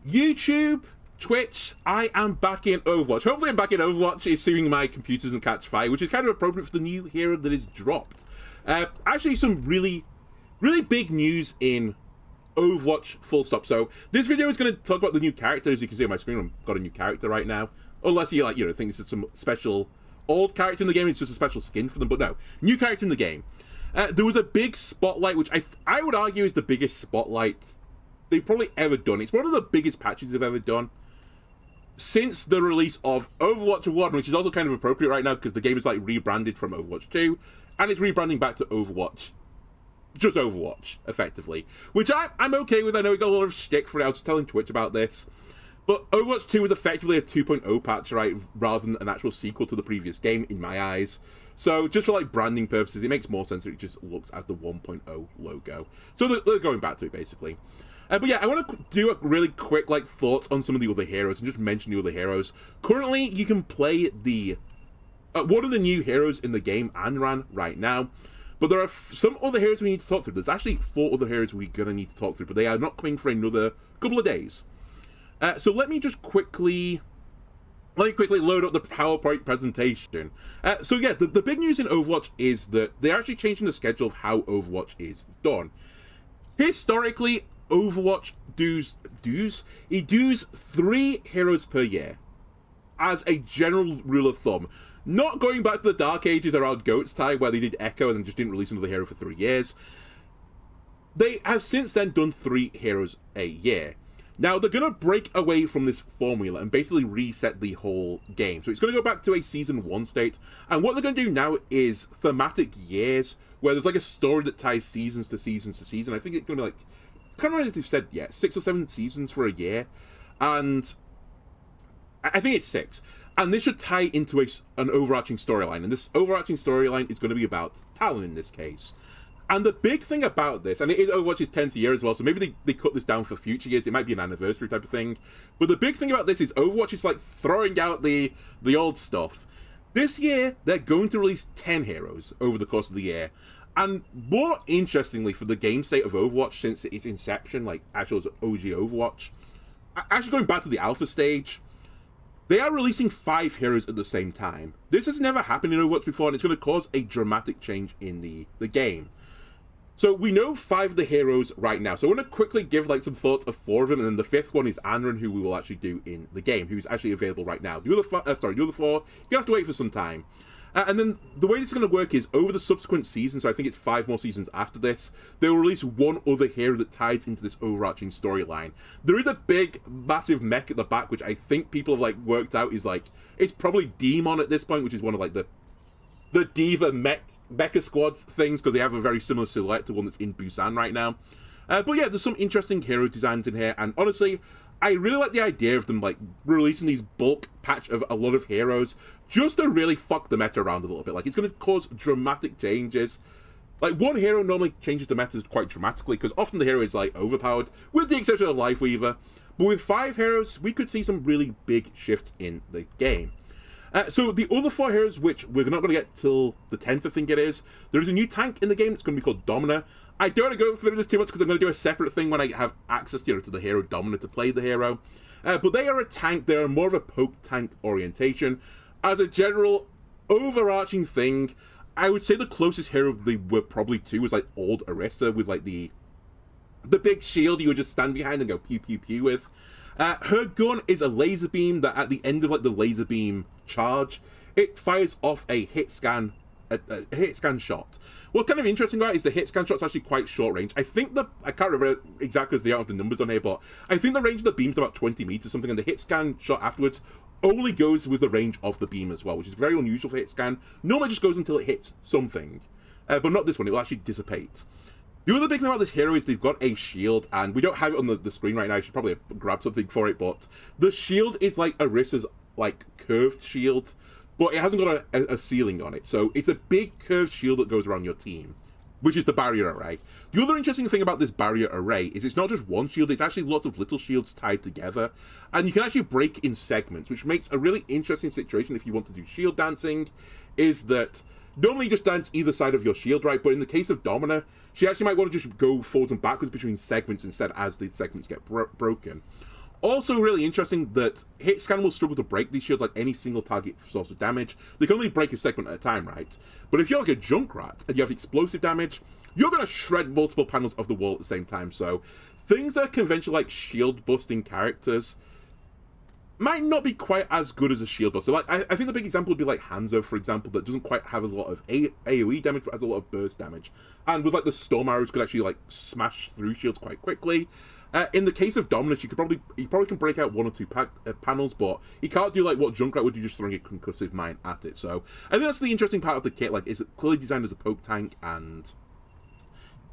YouTube, Twitch, I am back in Overwatch. Hopefully I'm back in Overwatch, assuming my computers doesn't catch fire, which is kind of appropriate for the new hero that is dropped. Actually, some really big news in Overwatch, full stop. So this video is going to talk about the new character. As you can see on my screen, I've got a new character right now. Unless you think it's some special old character in the game, it's just a special skin for them. But no, new character in the game. There was a big spotlight, which I would argue is the biggest spotlight they've probably ever done. It's one of the biggest patches they've ever done since the release of Overwatch 1, which is also kind of appropriate right now because the game is like rebranded from Overwatch 2, and it's rebranding back to Overwatch. Just Overwatch, effectively. Which I'm okay with. I know we got a lot of shtick for it. I was telling Twitch about this. But Overwatch 2 was effectively a 2.0 patch, right? Rather than an actual sequel to the previous game, in my eyes. So, just for like branding purposes, it makes more sense that it just looks as the 1.0 logo. So they're going back to it, basically. But yeah, I want to do a really quick like thoughts on some of the other heroes and just mention the other heroes. Currently, you can play the one of the new heroes in the game, Anran, right now. But there are some other heroes we need to talk through. There's actually 4 other heroes we're going to need to talk through, but they are not coming for another couple of days. So let me just quickly load up the PowerPoint presentation. So yeah, the big news in Overwatch is that they're actually changing the schedule of how Overwatch is done. Historically, Overwatch does 3 heroes per year as a general rule of thumb. Not going back to the dark ages around Goat's time where they did Echo and then just didn't release another hero for 3 years. They have since then done 3 heroes a year. Now, they're going to break away from this formula and basically reset the whole game. So it's going to go back to a Season 1 state. And what they're going to do now is thematic years, where there's like a story that ties seasons to seasons to season. I think it's going to I can't remember if they've said yet, 6 or 7 seasons for a year. And I think it's 6. And this should tie into an overarching storyline. And this overarching storyline is going to be about Talon in this case. And the big thing about this, and it is Overwatch's 10th year as well, so maybe they cut this down for future years. It might be an anniversary type of thing. But the big thing about this is Overwatch is like throwing out the old stuff. This year, they're going to release 10 heroes over the course of the year. And more interestingly, for the game state of Overwatch since its inception, like actual OG Overwatch, actually going back to the alpha stage, they are releasing 5 heroes at the same time. This has never happened in Overwatch before, and it's going to cause a dramatic change in the game. So we know 5 of the heroes right now. So I want to quickly give like some thoughts of 4 of them, and then the 5th one is Anran, who we will actually do in the game, who's actually available right now. The other 4, you're gonna have to wait for some time. And then the way this is going to work is over the subsequent seasons, so I think it's 5 more seasons after this, they will release 1 other hero that ties into this overarching storyline. There is a big, massive mech at the back, which I think people have like worked out is like, it's probably Demon at this point, which is one of like the Diva Mecha Squad things, because they have a very similar silhouette to one that's in Busan right now. But yeah, there's some interesting hero designs in here, and honestly, I really like the idea of them like releasing these bulk patch of a lot of heroes just to really fuck the meta around a little bit. Like, it's going to cause dramatic changes. Like, one hero normally changes the meta quite dramatically, because often the hero is like overpowered, with the exception of Lifeweaver. But with 5 heroes, we could see some really big shifts in the game. So the other 4 heroes, which we're not going to get till the 10th, I think it is, there is a new tank in the game that's going to be called Domina. I don't want to go through this too much because I'm going to do a separate thing when I have access, to the hero Domina to play the hero. But they are a tank. They are more of a poke tank orientation. As a general overarching thing, I would say the closest hero they were probably to was like old Orisa with like the big shield you would just stand behind and go pew pew pew with. Her gun is a laser beam that at the end of like the laser beam charge, it fires off a hit scan shot. What's kind of interesting about it is the hit scan shot's actually quite short range. I can't remember exactly because they don't have the numbers on here, but I think the range of the beam's about 20 meters something, and the hit scan shot afterwards only goes with the range of the beam as well, which is very unusual for hit scan. Normally it just goes until it hits something, but not this one. It will actually dissipate. The other big thing about this hero is they've got a shield, and we don't have it on the screen right now. I should probably grab something for it, but the shield is like Orisa's like curved shield, but it hasn't got a ceiling on it. So it's a big curved shield that goes around your team, which is the barrier array. The other interesting thing about this barrier array is it's not just one shield, it's actually lots of little shields tied together, and you can actually break in segments, which makes a really interesting situation if you want to do shield dancing, is that normally you just dance either side of your shield, right? But in the case of Domina, she actually might want to just go forwards and backwards between segments instead as the segments get broken. Also really interesting that hit scan will struggle to break these shields like any single target source of damage. They can only break a segment at a time, right? But if you're like a Junkrat and you have explosive damage, you're going to shred multiple panels of the wall at the same time. So things that are conventional like shield busting characters might not be quite as good as a shield buster. Like I think the big example would be like Hanzo, for example, that doesn't quite have as a lot of AoE damage, but has a lot of burst damage. And with like the storm arrows, could actually like smash through shields quite quickly. In the case of Dominus, he probably can break out one or two panels, but he can't do like what Junkrat would do, just throwing a concussive mine at it. So I think that's the interesting part of the kit. Like, it's clearly designed as a poke tank, and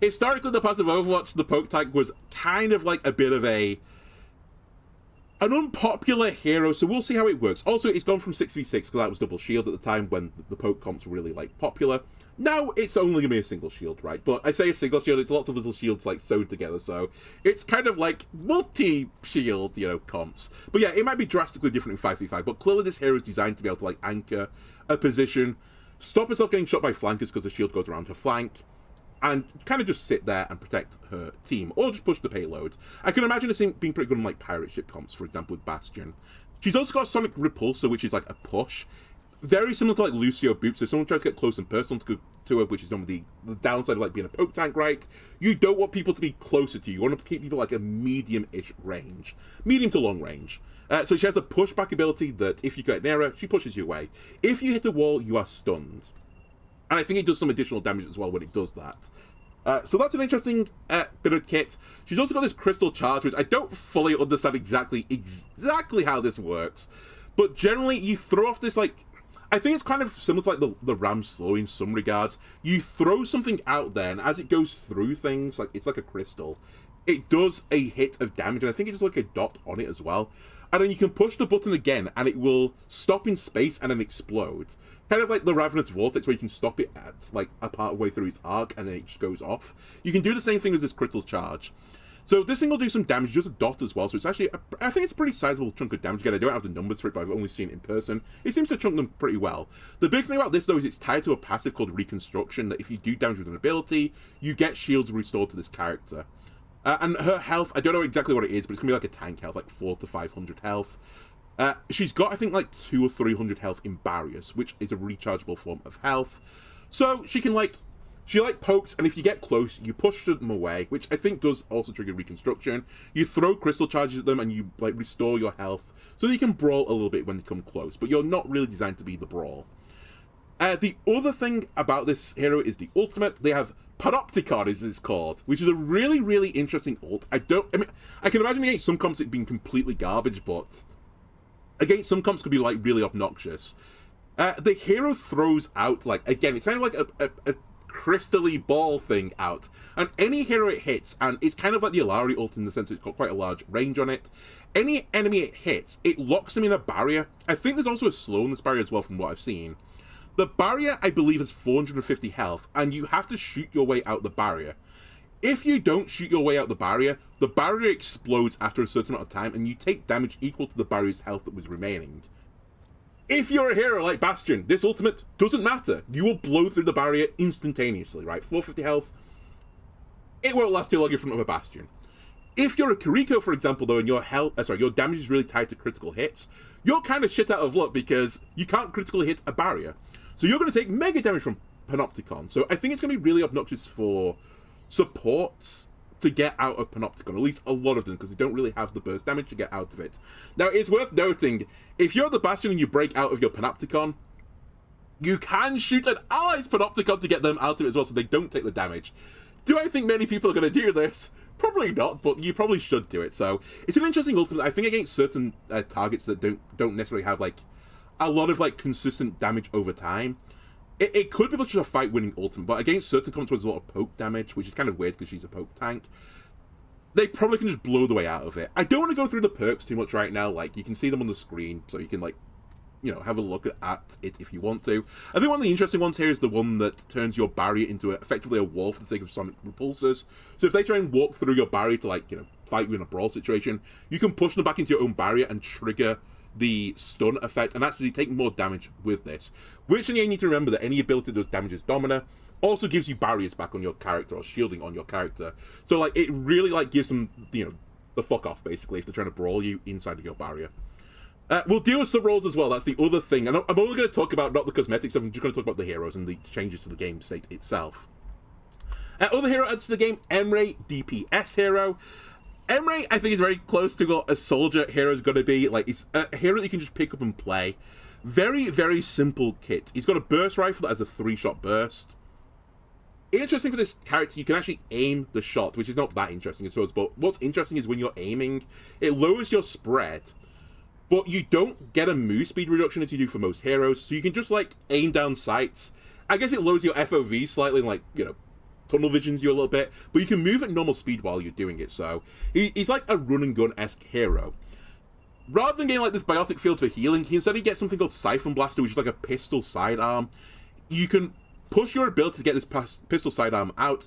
historically, the past of Overwatch, the poke tank was kind of like a bit of an unpopular hero, so we'll see how it works. Also, it's gone from 6v6, because that was double shield at the time when the poke comps were really like popular. Now it's only going to be a single shield, right? But I say a single shield, it's lots of little shields like sewn together, so it's kind of like multi-shield, you know, comps. But yeah, it might be drastically different in 5v5, but clearly this hero is designed to be able to like anchor a position, stop herself getting shot by flankers because the shield goes around her flank, and kind of just sit there and protect her team, or just push the payload. I can imagine this being pretty good on like pirate ship comps, for example, with Bastion. She's also got a Sonic Repulsor, which is like a push. Very similar to like Lucio Boots. So if someone tries to get close and personal to her, which is normally the downside of like being a poke tank, right? You don't want people to be closer to you. You want to keep people like a medium-ish range. Medium to long range. So she has a pushback ability that if you get near her, she pushes you away. If you hit a wall, you are stunned. And I think it does some additional damage as well when it does that. So that's an interesting bit of kit. She's also got this crystal charge, which I don't fully understand exactly how this works. But generally, you throw off this, like, I think it's kind of similar to like the Ram Slow in some regards. You throw something out there, and as it goes through things, like it's like a crystal, it does a hit of damage, and I think it does like a dot on it as well. And then you can push the button again, and it will stop in space and then explode. Kind of like the Ravenous Vortex, where you can stop it at like a part of the way through its arc, and then it just goes off. You can do the same thing as this crystal charge. So this thing will do some damage, just a dot as well, so it's actually, I think it's a pretty sizable chunk of damage. Again, I don't have the numbers for it, but I've only seen it in person. It seems to chunk them pretty well. The big thing about this, though, is it's tied to a passive called Reconstruction, that if you do damage with an ability, you get shields restored to this character. And her health, I don't know exactly what it is, but it's going to be like a tank health, like 400 to 500 health. She's got, I think, like 200 or 300 health in barriers, which is a rechargeable form of health. So she can, like, she pokes, and if you get close, you push them away, which I think does also trigger Reconstruction. You throw crystal charges at them, and you like restore your health, so you can brawl a little bit when they come close, but you're not really designed to be the brawl. The other thing about this hero is the ultimate. They have Panopticon, is this called, which is a really, really interesting ult. I mean, I can imagine against some comps it being completely garbage, but against some comps could be like really obnoxious. The hero throws out, like, again, it's kind of like a crystally ball thing out, and any hero it hits, and it's kind of like the Alari ult in the sense it's got quite a large range on it. Any enemy it hits, it locks them in a barrier. I think there's also a slow in this barrier as well from what I've seen. The barrier, I believe, has 450 health, and you have to shoot your way out the barrier. If you don't shoot your way out the barrier explodes after a certain amount of time, and you take damage equal to the barrier's health that was remaining. If you're a hero like Bastion, this ultimate doesn't matter. You will blow through the barrier instantaneously, right? 450 health. It won't last too long in front of a Bastion. If you're a Kiriko, for example, though, and your damage is really tied to critical hits, you're kind of shit out of luck because you can't critically hit a barrier. So you're going to take mega damage from Panopticon. So I think it's going to be really obnoxious for supports to get out of Panopticon, at least a lot of them, because they don't really have the burst damage to get out of it. Now, it's worth noting, if you're the Bastion and you break out of your Panopticon, you can shoot an ally's Panopticon to get them out of it as well, so they don't take the damage. Do I think many people are going to do this? Probably not, but you probably should do it. So it's an interesting ultimate. I think against certain targets that don't necessarily have like a lot of like consistent damage over time, it could be just a fight-winning ultimate, but against certain comps where there's a lot of poke damage, which is kind of weird because she's a poke tank, they probably can just blow the way out of it. I don't want to go through the perks too much right now. Like, you can see them on the screen, so you can, like, you know, have a look at it if you want to. I think one of the interesting ones here is the one that turns your barrier into effectively a wall for the sake of Sonic Repulsors. So if they try and walk through your barrier to, like, you know, fight you in a brawl situation, you can push them back into your own barrier and trigger the stun effect and actually take more damage with this. Which, then you need to remember that any ability that does damage as Domina also gives you barriers back on your character, or shielding on your character. So, like, it really, like, gives them, you know, the fuck off, basically, if they're trying to brawl you inside of your barrier. We'll deal with sub-roles as well, that's the other thing. And I'm only going to talk about, not the cosmetics, I'm just going to talk about the heroes and the changes to the game state itself. Other hero adds to the game, Anran, DPS hero. Anran, I think, is very close to what a soldier hero is going to be. Like, it's a hero that you can just pick up and play. Very, very simple kit. He's got a burst rifle that has a 3-shot burst. Interesting for this character, you can actually aim the shot, which is not that interesting, I suppose, but what's interesting is when you're aiming, it lowers your spread, but you don't get a move speed reduction as you do for most heroes, so you can just, like, aim down sights. I guess it lowers your FOV slightly, like, you know, tunnel visions you a little bit, but you can move at normal speed while you're doing it, so he's like a run-and-gun-esque hero. Rather than getting, like, this biotic field for healing, he instead gets something called Siphon Blaster, which is like a pistol sidearm. You can push your ability to get this pistol sidearm out,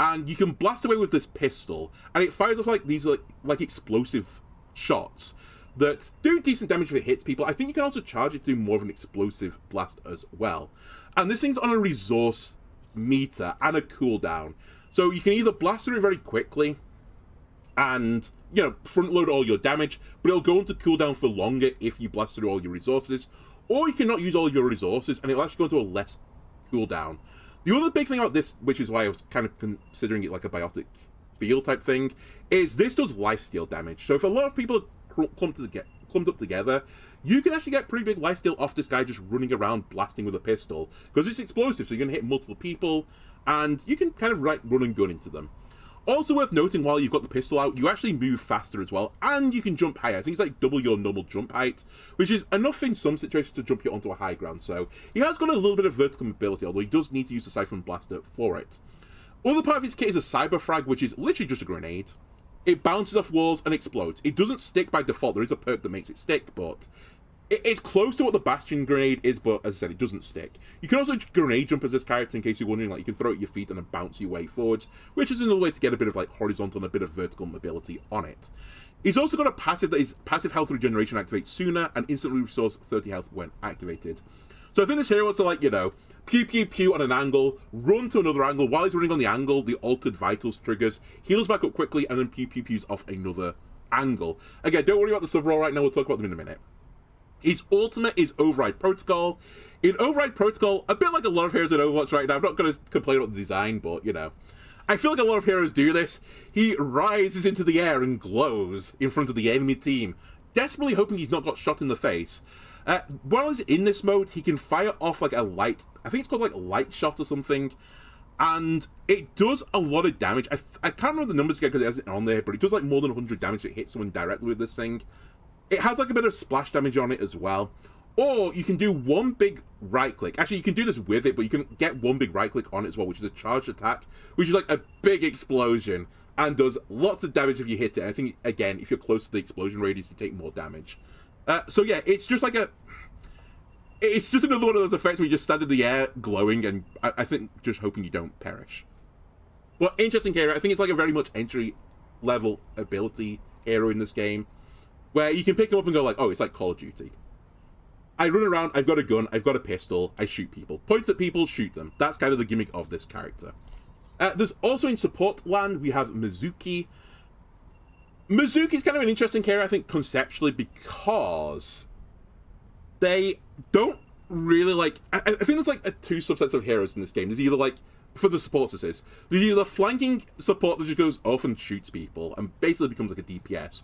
and you can blast away with this pistol, and it fires off, like, these, like explosive shots that do decent damage if it hits people. I think you can also charge it to do more of an explosive blast as well. And this thing's on a resource meter and a cooldown, so you can either blast through it very quickly and, you know, front load all your damage, but it'll go into cooldown for longer if you blast through all your resources, or you cannot use all your resources and it'll actually go into a less cooldown. The other big thing about this, which is why I was kind of considering it like a biotic field type thing, is this does lifesteal damage. So if a lot of people are clumped up together, you can actually get pretty big lifesteal off this guy just running around blasting with a pistol, because it's explosive, so you're going to hit multiple people, and you can kind of run and gun into them. Also worth noting, while you've got the pistol out, you actually move faster as well, and you can jump higher. I think it's like double your normal jump height, which is enough in some situations to jump you onto a high ground, so he has got a little bit of vertical mobility, although he does need to use the Siphon Blaster for it. Other part of his kit is a Cyber Frag, which is literally just a grenade. It bounces off walls and explodes. It doesn't stick by default. There is a perk that makes it stick, but it's close to what the Bastion grenade is, but as I said, it doesn't stick. You can also grenade jump as this character, in case you're wondering. Like, you can throw it at your feet and then bounce your way forwards, which is another way to get a bit of, like, horizontal and a bit of vertical mobility on it. He's also got a passive that is passive health regeneration activates sooner and instantly restores 30 health when activated. So I think this hero wants to, like, you know, pew pew pew on an angle, run to another angle. While he's running on the angle, the Altered Vitals triggers, heals back up quickly, and then pew pew pews off another angle. Again, don't worry about the sub-roll right now, we'll talk about them in a minute. His ultimate is Override Protocol. In Override Protocol, a bit like a lot of heroes in Overwatch right now, I'm not going to complain about the design, but, you know, I feel like a lot of heroes do this. He rises into the air and glows in front of the enemy team, desperately hoping he's not got shot in the face. While he's in this mode, he can fire off like a light, I think it's called like light shot or something, and it does a lot of damage. I can't remember the numbers again because it hasn't on there, but it does like more than 100 damage if it hits someone directly with this thing. It has like a bit of splash damage on it as well. Or you can do one big right click. Actually, you can do this with it, but you can get one big right click on it as well, which is a charged attack, which is like a big explosion and does lots of damage if you hit it. And I think, again, if you're close to the explosion radius, you take more damage. So yeah, it's just like it's just another one of those effects where you just stand in the air glowing and I think just hoping you don't perish. Well, interesting hero. I think it's like a very much entry level ability hero in this game, where you can pick him up and go like, oh, it's like Call of Duty. I run around, I've got a gun, I've got a pistol, I shoot people. Point at people, shoot them. That's kind of the gimmick of this character. There's also in support land, we have Mizuki. Mizuki's kind of an interesting character, I think, conceptually, because they don't really like... I think there's like two subsets of heroes in this game. There's either like, for the support there's either flanking support that just goes off and shoots people and basically becomes like a DPS.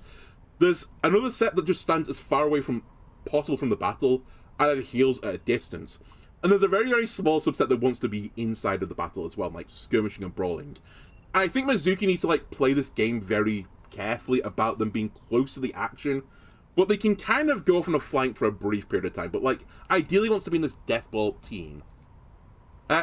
There's another set that just stands as far away from possible from the battle and it heals at a distance. And there's a very, very small subset that wants to be inside of the battle as well, like skirmishing and brawling. And I think Mizuki needs to like play this game very carefully about them being close to the action, but they can kind of go off on a flank for a brief period of time, but like ideally wants to be in this Deathball team.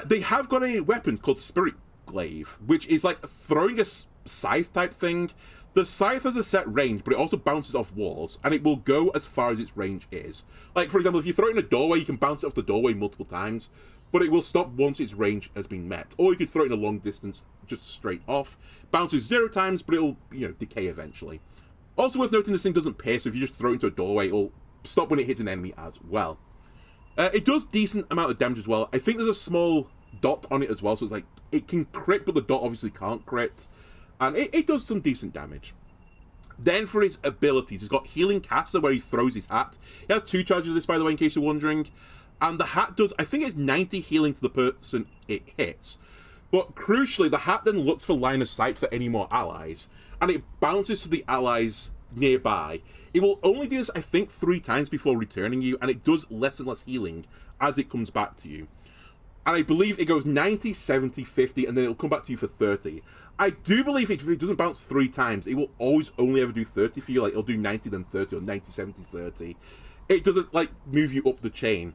They have got a weapon called Spirit Glaive, which is like throwing a scythe type thing. The scythe has a set range, but it also bounces off walls, and it will go as far as its range is. Like, for example, if you throw it in a doorway, you can bounce it off the doorway multiple times, but it will stop once its range has been met. Or you could throw it in a long distance, just straight off. Bounces 0 times, but it'll, you know, decay eventually. Also worth noting, this thing doesn't pierce, so if you just throw it into a doorway, it'll stop when it hits an enemy as well. It does decent amount of damage as well. I think there's a small dot on it as well, so it's like, it can crit, but the dot obviously can't crit. And it does some decent damage. Then for his abilities, he's got Healing Caster, where he throws his hat. He has 2 charges of this, by the way, in case you're wondering. And the hat does, I think it's 90 healing to the person it hits. But crucially, the hat then looks for line of sight for any more allies, and it bounces to the allies nearby. It will only do this, I think, 3 times before returning you, and it does less and less healing as it comes back to you. And I believe it goes 90, 70, 50, and then it'll come back to you for 30. I do believe if it doesn't bounce 3 times, it will always only ever do 30 for you. Like, it'll do 90, then 30, or 90, 70, 30. It doesn't, like, move you up the chain.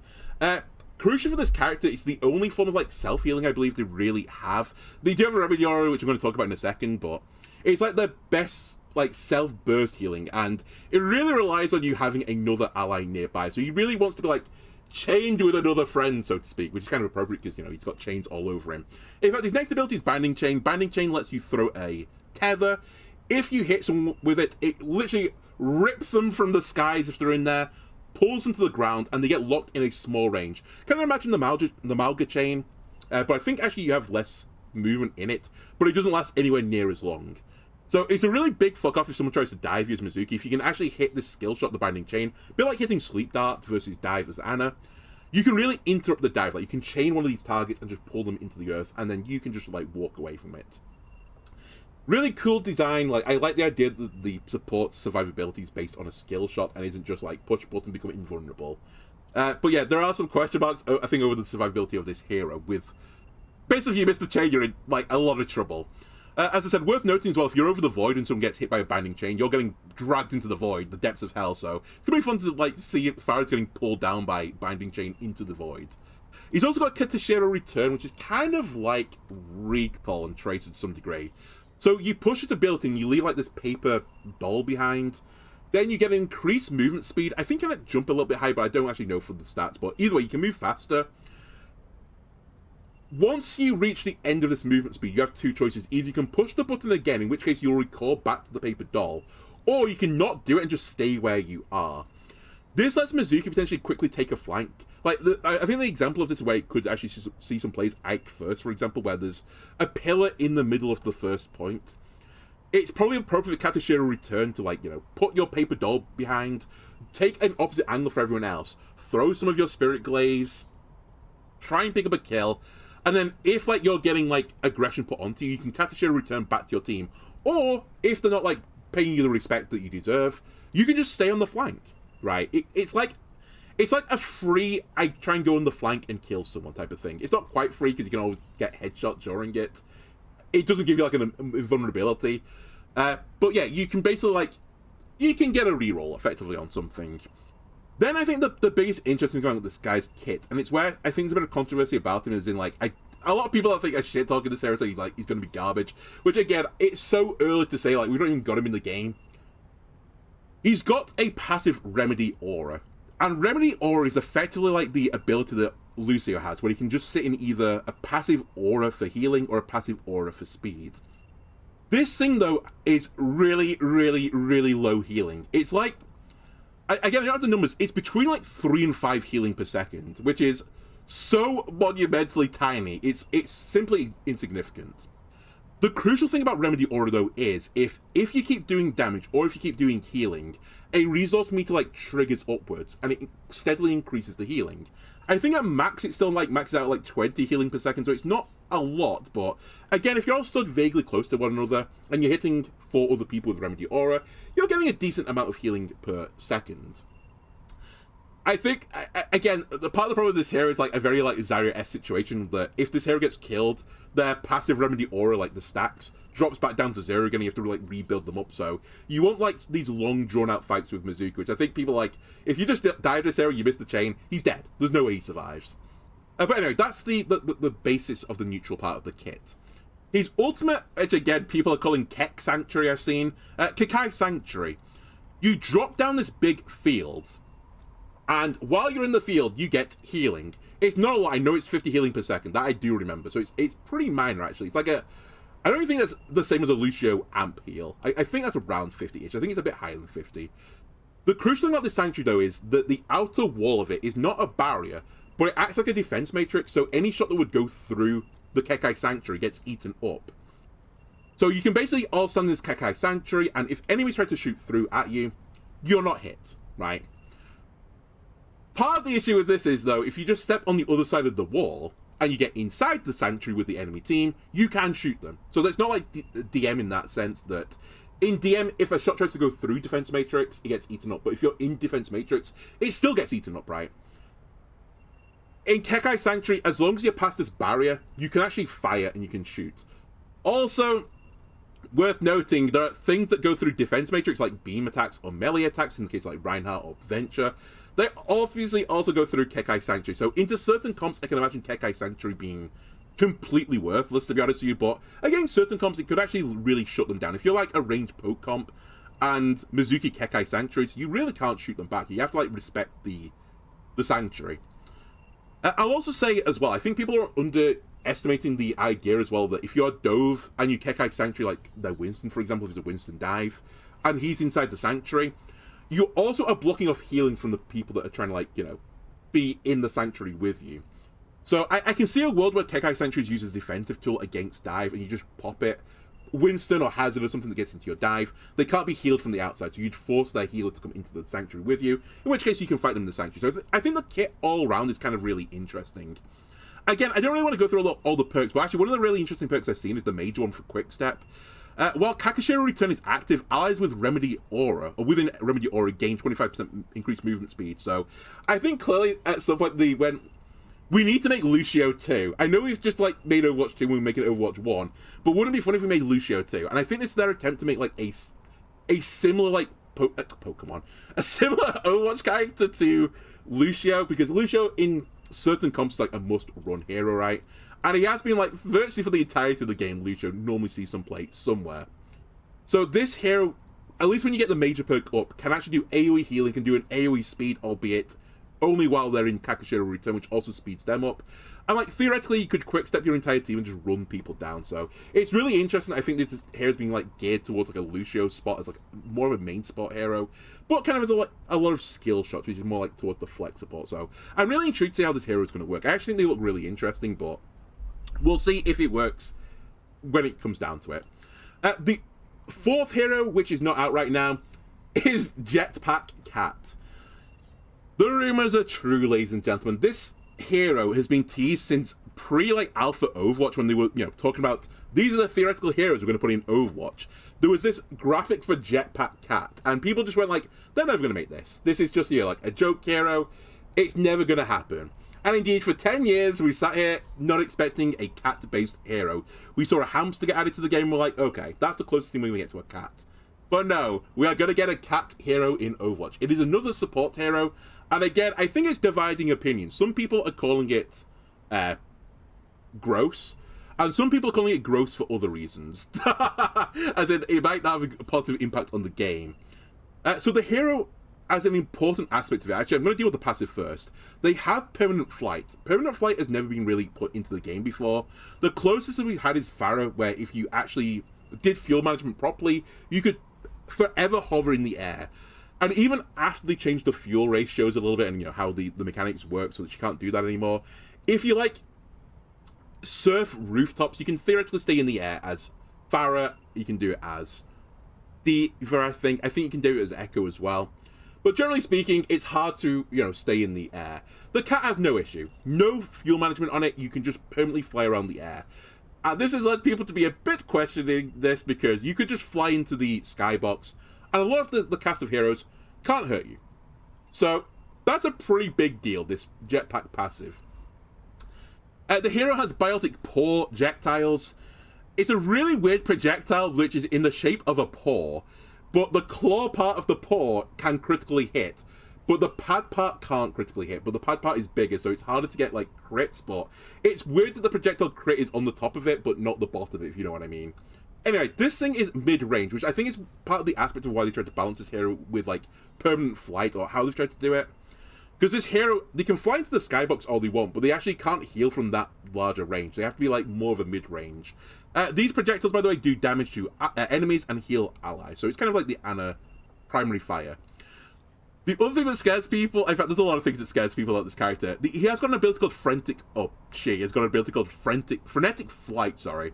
Crucial for this character, it's the only form of, like, self-healing I believe they really have. They do have a Remedy Aura, which I'm going to talk about in a second, but it's, like, their best, like, self-burst healing, and it really relies on you having another ally nearby. So he really wants to be, like, chained with another friend, so to speak, which is kind of appropriate because, you know, he's got chains all over him. In fact, his next ability is Binding Chain. Binding Chain lets you throw a tether. If you hit someone with it, it literally rips them from the skies if they're in there, pulls them to the ground, and they get locked in a small range. Can I imagine the Malga Chain? But I think actually you have less movement in it, but it doesn't last anywhere near as long. So it's a really big fuck off if someone tries to dive you as Mizuki. If you can actually hit this skill shot, the Binding Chain, a bit like hitting Sleep Dart versus dive as Anna, you can really interrupt the dive. Like, you can chain one of these targets and just pull them into the earth, and then you can just, like, walk away from it. Really cool design. Like, I like the idea that the support survivability is based on a skill shot and isn't just, like, push a button, become invulnerable. But yeah, there are some question marks, I think, over the survivability of this hero. With basically, if you miss the chain, you're in, like, a lot of trouble. As I said, worth noting as well, if you're over the void and someone gets hit by a Binding Chain, you're getting dragged into the void, the depths of hell, so it's gonna be fun to, like, see Farah's getting pulled down by Binding Chain into the void. He's also got Katashiro Return, which is kind of like Recall and Tracer to some degree. So you push his ability and you leave, like, this paper doll behind. Then you get increased movement speed. I think you can jump a little bit high, but I don't actually know for the stats. But either way, you can move faster. Once you reach the end of this movement speed, you have 2 choices. Either you can push the button again, in which case you'll recall back to the paper doll, or you can not do it and just stay where you are. This lets Mizuki potentially quickly take a flank. Like, I think the example of this is where it could actually see some plays Ike first, for example, where there's a pillar in the middle of the first point. It's probably appropriate for Katashiro Return to, like, you know, put your paper doll behind, take an opposite angle for everyone else, throw some of your Spirit Glaives, try and pick up a kill, and then if, like, you're getting, like, aggression put onto you, you can Katashiro Return back to your team. Or, if they're not, like, paying you the respect that you deserve, you can just stay on the flank, right? It's like a free, I try and go on the flank and kill someone type of thing. It's not quite free because you can always get headshot during it. It doesn't give you, like, an invulnerability. But yeah, you can basically, like, you can get a reroll effectively on something. Then I think the biggest interesting thing about this guy's kit, and it's where I think there's a bit of controversy about him, is in, like, a lot of people I think are shit talking this area, so he's going to be garbage. Which, again, it's so early to say, like, we've not even got him in the game. He's got a passive Remedy Aura. And Remedy Aura is effectively like the ability that Lucio has, where he can just sit in either a passive aura for healing or a passive aura for speed. This thing, though, is really, really, really low healing. It's like, again, I don't have the numbers, it's between like 3 and 5 healing per second, which is so monumentally tiny, it's simply insignificant. The crucial thing about Remedy Aura, though, is if you keep doing damage or if you keep doing healing, a resource meter, like, triggers upwards, and it steadily increases the healing. I think at max, it's still, like, maxed out at, like, 20 healing per second, so it's not a lot, but, again, if you're all stood vaguely close to one another, and you're hitting 4 other people with Remedy Aura, you're getting a decent amount of healing per second. I think, again, the part of the problem with this hero is, like, a very, like, Zarya-esque situation, that if this hero gets killed, their passive Remedy Aura, like, the stacks, drops back down to 0 again, and you have to, like, rebuild them up, so you won't like these long, drawn-out fights with Mizuki, which I think people like, if you just die of this hero, you miss the chain, he's dead. There's no way he survives. But anyway, that's the basis of the neutral part of the kit. His ultimate, which again, people are calling Kek Sanctuary, I've seen, Kekai Sanctuary. You drop down this big field, and while you're in the field, you get healing. It's not a lot. I know it's 50 healing per second. That I do remember. So it's pretty minor, actually. It's like a... I don't think that's the same as a Lucio amp heal. I think that's around 50-ish. I think it's a bit higher than 50. The crucial thing about this Sanctuary, though, is that the outer wall of it is not a barrier, but it acts like a defense matrix, so any shot that would go through the Kekai Sanctuary gets eaten up. So you can basically all stand in this Kekai Sanctuary, and if enemies try to shoot through at you, you're not hit, right? Part of the issue with this is, though, if you just step on the other side of the wall, and you get inside the Sanctuary with the enemy team, you can shoot them. So it's not like DM in that sense that... In DM, if a shot tries to go through Defense Matrix, it gets eaten up. But if you're in Defense Matrix, it still gets eaten up, right? In Kekai Sanctuary, as long as you're past this barrier, you can actually fire and you can shoot. Also, worth noting, there are things that go through Defense Matrix, like beam attacks or melee attacks, in the case like Reinhardt or Venture. They obviously also go through Kekai Sanctuary. So into certain comps, I can imagine Kekai Sanctuary being completely worthless, to be honest with you, but against certain comps it could actually really shut them down. If you're like a ranged poke comp and Mizuki Kekai Sanctuaries, you really can't shoot them back. You have to like respect the Sanctuary. I'll also say as well, I think people are underestimating the idea as well that if you're a Dove and you Kekai Sanctuary, like the Winston for example, if it's a Winston dive and he's inside the Sanctuary, you also are blocking off healing from the people that are trying to, like, you know, be in the Sanctuary with you. So I can see a world where Kekai Sanctuary is used as a defensive tool against dive, and you just pop it. Winston or Hazard or something that gets into your dive, they can't be healed from the outside, so you'd force their healer to come into the Sanctuary with you, in which case you can fight them in the Sanctuary. So I think the kit all around is kind of really interesting. Again, I don't really want to go through all the perks, but actually one of the really interesting perks I've seen is the major one for Quickstep. While Kakashiro Return is active, allies with Remedy Aura, or within Remedy Aura, gain 25% increased movement speed. So I think clearly at some point they went, we need to make Lucio 2. I know we've just like made Overwatch 2 when we make it Overwatch 1, but wouldn't it be funny if we made Lucio 2? And I think it's their attempt to make like a similar like Pokemon, a similar Overwatch character to Lucio, because Lucio in certain comps is like a must-run hero, right? And he has been like virtually for the entirety of the game, Lucio normally sees some play somewhere. So this hero, at least when you get the major perk up, can actually do AoE healing, can do an AoE speed, albeit only while they're in Kakashiro Return, which also speeds them up. And like theoretically you could quick step your entire team and just run people down. So it's really interesting. I think this hero's being like geared towards like a Lucio spot as like more of a main spot hero, but kind of as a lot of skill shots, which is more like towards the flex support. So I'm really intrigued to see how this hero is going to work. I actually think they look really interesting, but we'll see if it works when it comes down to it. The fourth hero, which is not out right now, is Jetpack Cat. The rumors are true, ladies and gentlemen. This hero has been teased since pre-like alpha Overwatch, when they were, you know, talking about these are the theoretical heroes we're going to put in Overwatch. There was this graphic for Jetpack Cat, and people just went like, they're never going to make this. This is just, you know, like a joke hero. It's never going to happen. And indeed, for 10 years, we sat here not expecting a cat-based hero. We saw a hamster get added to the game, and we're like, okay, that's the closest thing we're going to get to a cat. But no, we are going to get a cat hero in Overwatch. It is another support hero, and again, I think it's dividing opinions. Some people are calling it gross, and some people are calling it gross for other reasons. As in, it might not have a positive impact on the game. So the hero, as an important aspect of it, actually, I'm going to deal with the passive first. They have Permanent Flight. Permanent Flight has never been really put into the game before. The closest that we've had is Pharah, where if you actually did fuel management properly, you could forever hover in the air. And even after they changed the fuel ratios a little bit and, you know, how the mechanics work so that you can't do that anymore, if you, like, surf rooftops, you can theoretically stay in the air as Pharah. You can do it as D.Va, I think. I think you can do it as Echo as well. But generally speaking, it's hard to, you know, stay in the air. The cat has no issue. No fuel management on it. You can just permanently fly around the air. This has led people to be a bit questioning this, because you could just fly into the skybox, and a lot of the cast of heroes can't hurt you. So that's a pretty big deal, this jetpack passive. The hero has biotic paw projectiles. It's a really weird projectile which is in the shape of a paw, but the claw part of the paw can critically hit, but the pad part can't critically hit, but the pad part is bigger, so it's harder to get, like, crits, but it's weird that the projectile crit is on the top of it, but not the bottom of it, if you know what I mean. Anyway, this thing is mid-range, which I think is part of the aspect of why they tried to balance this hero with, like, permanent flight, or how they've tried to do it. Because this hero, they can fly into the skybox all they want, but they actually can't heal from that larger range. They have to be, like, more of a mid-range. These projectiles, by the way, do damage to enemies and heal allies, so it's kind of like the Anna primary fire. The other thing that scares people, in fact, there's a lot of things that scares people about this character. He has got an ability called Frenetic Flight, sorry.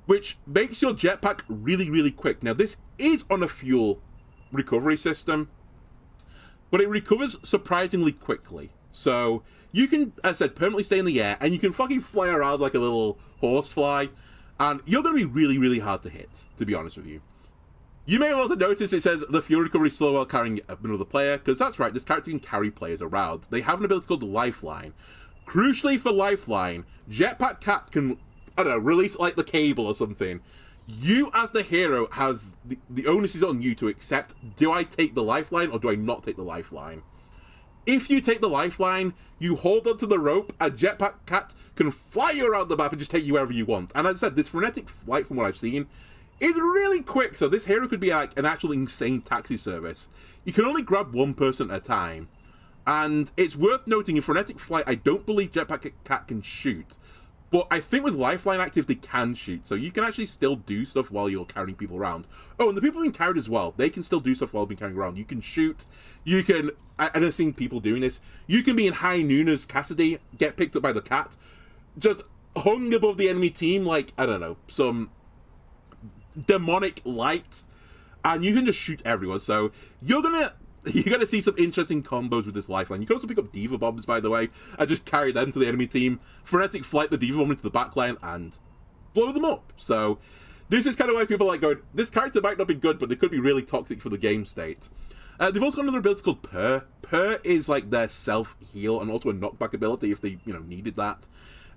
which makes your jetpack really, really quick. Now, this is on a fuel recovery system, but it recovers surprisingly quickly. So you can, as I said, permanently stay in the air, and you can fucking fly around like a little horsefly, and you're going to be really, really hard to hit, to be honest with you. You may have also noticed it says the fuel recovery is slow while carrying another player, because that's right, this character can carry players around. They have an ability called Lifeline. Crucially for Lifeline, Jetpack Cat can, I don't know, release like the cable or something. You as the hero has, the onus is on you to accept, do I take the Lifeline or do I not take the Lifeline? If you take the Lifeline, you hold onto the rope, and Jetpack Cat can fly you around the map and just take you wherever you want. And as I said, this frenetic flight, from what I've seen, is really quick, so this hero could be like an actual insane taxi service. You can only grab one person at a time. And it's worth noting, in frenetic flight, I don't believe Jetpack Cat can shoot. But I think with Lifeline active, they can shoot. So you can actually still do stuff while you're carrying people around. Oh, and the people being carried as well, they can still do stuff while being carried around. You can shoot. You can, I've seen people doing this. You can be in High Noon as Cassidy, get picked up by the cat, just hung above the enemy team like, I don't know, some demonic light, and you can just shoot everyone. So you're gonna see some interesting combos with this Lifeline. You can also pick up Diva Bombs, by the way, and just carry them to the enemy team, frenetic flight the Diva Bomb into the backline, and blow them up. So this is kind of why people are like going, this character might not be good, but they could be really toxic for the game state. They've also got another ability called Purr. Purr is like their self-heal and also a knockback ability if they, needed that.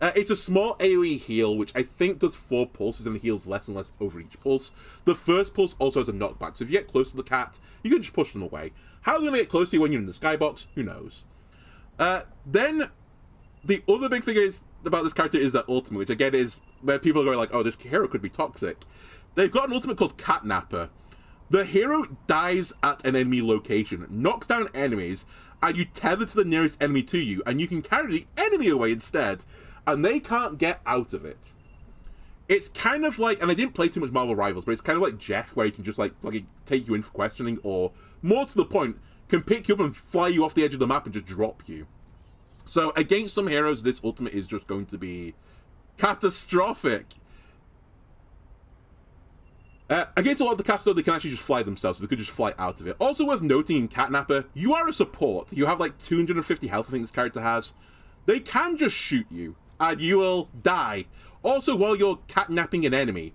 It's a small AoE heal, which I think does 4 pulses and heals less and less over each pulse. The first pulse also has a knockback, so if you get close to the cat, you can just push them away. How they're going to get close to you when you're in the skybox, who knows? Then, the other big thing is about this character is their ultimate, which again is where people are going like, oh, this hero could be toxic. They've got an ultimate called Catnapper. The hero dives at an enemy location, knocks down enemies, and you tether to the nearest enemy to you, and you can carry the enemy away instead. And they can't get out of it. It's kind of like, and I didn't play too much Marvel Rivals, but it's kind of like Jeff, where he can just like fucking take you in for questioning, or more to the point, can pick you up and fly you off the edge of the map and just drop you. So against some heroes, this ultimate is just going to be catastrophic. Against a lot of the cast, though, they can actually just fly themselves, so they could just fly out of it. Also worth noting in Catnapper, you are a support. You have like 250 health, I think this character has. They can just shoot you, and you will die. Also, while you're catnapping an enemy,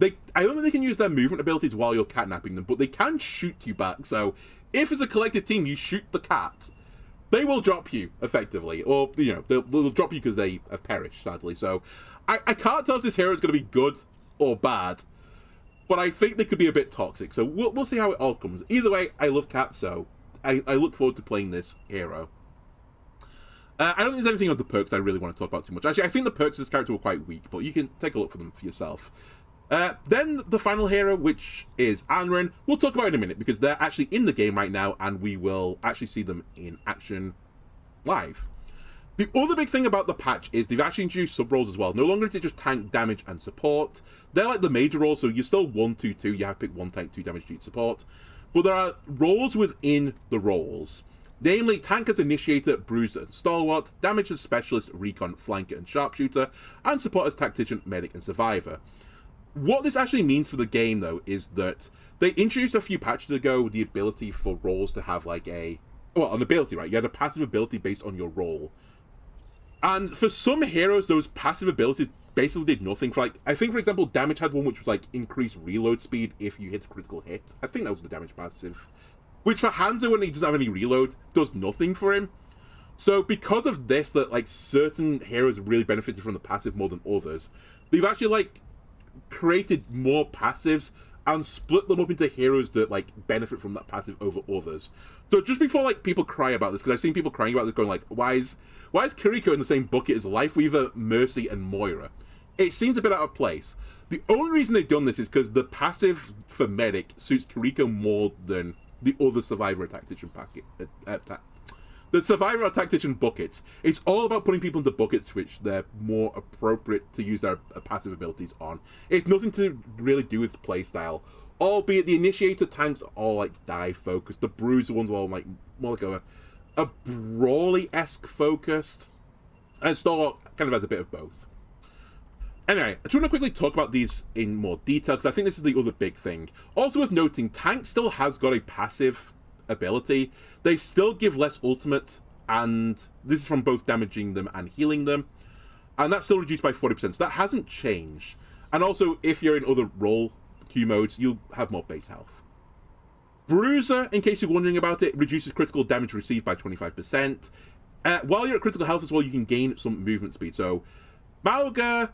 I don't think they can use their movement abilities while you're catnapping them, but they can shoot you back. So, if as a collective team you shoot the cat, they will drop you, effectively. Or, they'll drop you because they have perished, sadly. So, I can't tell if this hero is going to be good or bad, but I think they could be a bit toxic. So, we'll see how it all comes. Either way, I love cats, so I look forward to playing this hero. I don't think there's anything of the perks I really want to talk about too much. Actually, I think the perks of this character were quite weak, but you can take a look for them for yourself. Then the final hero, which is Anran, we'll talk about in a minute, because they're actually in the game right now, and we will actually see them in action live. The other big thing about the patch is they've actually introduced sub-roles as well. No longer is it just tank, damage, and support. They're like the major roles, so you're still 1-2-2. You have to pick 1 tank, 2 damage, 2 support. But there are roles within the roles. Namely, tank as initiator, bruiser, and stalwart, damage as specialist, recon, flanker, and sharpshooter, and support as tactician, medic, and survivor. What this actually means for the game, though, is that they introduced a few patches ago the ability for roles to have like an ability, right? You had a passive ability based on your role. And for some heroes, those passive abilities basically did nothing. For I think, for example, damage had one which was like increased reload speed if you hit a critical hit. I think that was the damage passive. Which for Hanzo, when he doesn't have any reload, does nothing for him. So because of this, that like certain heroes really benefited from the passive more than others, they've actually like created more passives and split them up into heroes that like benefit from that passive over others. So just before like people cry about this, because I've seen people crying about this going like, why is Kiriko in the same bucket as Lifeweaver, Mercy, and Moira? It seems a bit out of place. The only reason they've done this is because the passive for Medic suits Kiriko more than the other Survivor or Tactician packet. The Survivor or Tactician buckets. It's all about putting people into buckets which they're more appropriate to use their passive abilities on. It's nothing to really do with playstyle. Albeit the Initiator tanks are all like dive focused. The Bruiser ones are all like more like a Brawly-esque focused. And Stalwart kind of has a bit of both. Anyway, I just want to quickly talk about these in more detail, because I think this is the other big thing. Also worth noting, tank still has got a passive ability. They still give less ultimate, and this is from both damaging them and healing them. And that's still reduced by 40%, so that hasn't changed. And also, if you're in other role Q modes, you'll have more base health. Bruiser, in case you're wondering about it, reduces critical damage received by 25%. While you're at critical health as well, you can gain some movement speed. So, Mauga,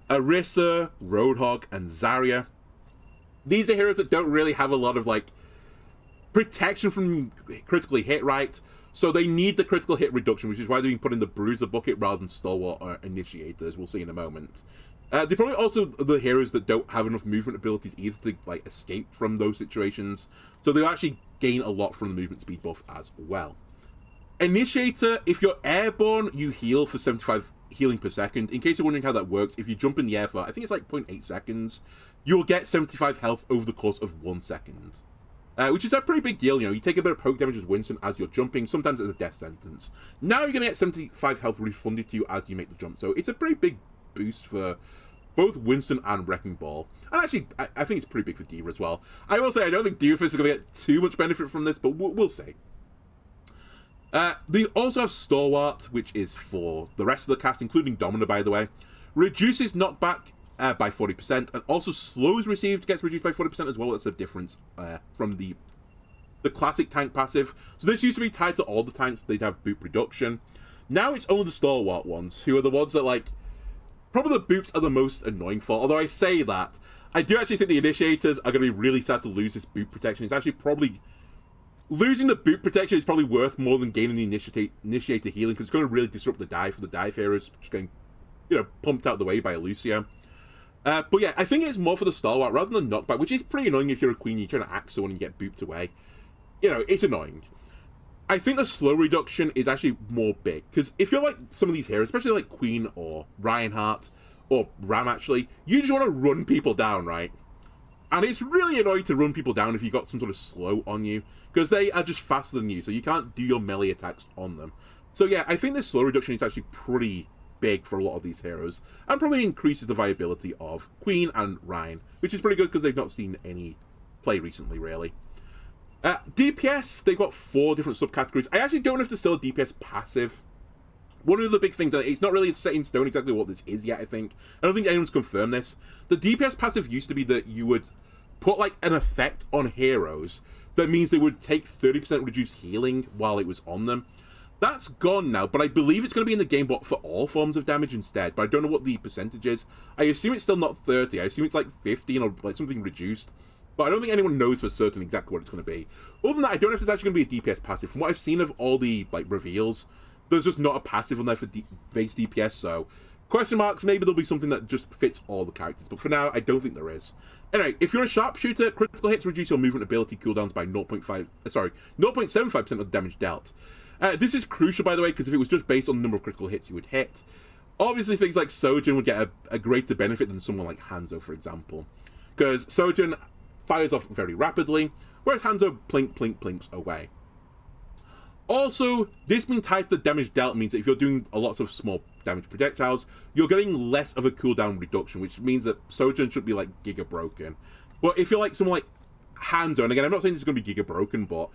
Orisa, Roadhog, and Zarya. These are heroes that don't really have a lot of, like, protection from critically hit, right? So they need the critical hit reduction, which is why they're being put in the Bruiser bucket rather than Stalwart or Initiators. We'll see in a moment. They're probably also the heroes that don't have enough movement abilities either to, like, escape from those situations. So they'll actually gain a lot from the movement speed buff as well. Initiator, if you're airborne, you heal for 75 healing per second. In case you're wondering how that works, if you jump in the air for, I think it's like 0.8 seconds, you'll get 75 health over the course of 1 second. Which is a pretty big deal, you know. You take a bit of poke damage as Winston as you're jumping, sometimes it's a death sentence. Now you're going to get 75 health refunded to you as you make the jump, so it's a pretty big boost for both Winston and Wrecking Ball. And actually, I think it's pretty big for D.Va as well. I will say, I don't think D.Va is going to get too much benefit from this, but we'll see. They also have Stalwart, which is for the rest of the cast, including Domina, by the way. Reduces knockback by 40%, and also slows received gets reduced by 40% as well. That's a difference from the classic tank passive. So this used to be tied to all the tanks. They'd have boop reduction. Now it's only the Stalwart ones, who are the ones that, like, probably the boops are the most annoying for. Although I say that, I do actually think the Initiators are going to be really sad to lose this boop protection. It's actually probably... Losing the boot protection is probably worth more than gaining the initiator healing, because it's going to really disrupt the dive for the dive heroes, just getting, you know, pumped out the way by Lucia. But yeah, I think it's more for the Stalwart rather than knockback, which is pretty annoying if you're a queen, you're trying to axe someone and you get booped away. You know, it's annoying. I think the slow reduction is actually more big, because if you're like some of these heroes, especially like Queen or Reinhardt, or Ram actually, you just want to run people down, right? And it's really annoying to run people down if you've got some sort of slow on you, because they are just faster than you, so you can't do your melee attacks on them. So yeah, I think this slow reduction is actually pretty big for a lot of these heroes, and probably increases the viability of Queen and Ryan, which is pretty good because they've not seen any play recently, really. DPS, they've got 4 different subcategories. I actually don't know if there's still a DPS passive. One of the big things, that it's not really set in stone exactly what this is yet, I think. I don't think anyone's confirmed this. The DPS passive used to be that you would put, like, an effect on heroes that means they would take 30% reduced healing while it was on them. That's gone now, but I believe it's going to be in the game bot for all forms of damage instead, but I don't know what the percentage is. I assume it's still not 30. I assume it's like 15 or like something reduced. But I don't think anyone knows for certain exactly what it's going to be. Other than that, I don't know if there's actually going to be a DPS passive. From what I've seen of all the like reveals, there's just not a passive on there for base DPS, so question marks, maybe there'll be something that just fits all the characters, but for now, I don't think there is. Anyway, if you're a sharpshooter, critical hits reduce your movement ability cooldowns by 0.75% of the damage dealt. This is crucial, by the way, because if it was just based on the number of critical hits you would hit, obviously things like Sojourn would get a greater benefit than someone like Hanzo, for example, because Sojourn fires off very rapidly, whereas Hanzo plinks away. Also, this being tied to the damage dealt means that if you're doing a lot of small damage projectiles, you're getting less of a cooldown reduction, which means that Sojourn should be like Giga Broken. But if you're like someone like Hanzo, and again, I'm not saying this is going to be Giga Broken, but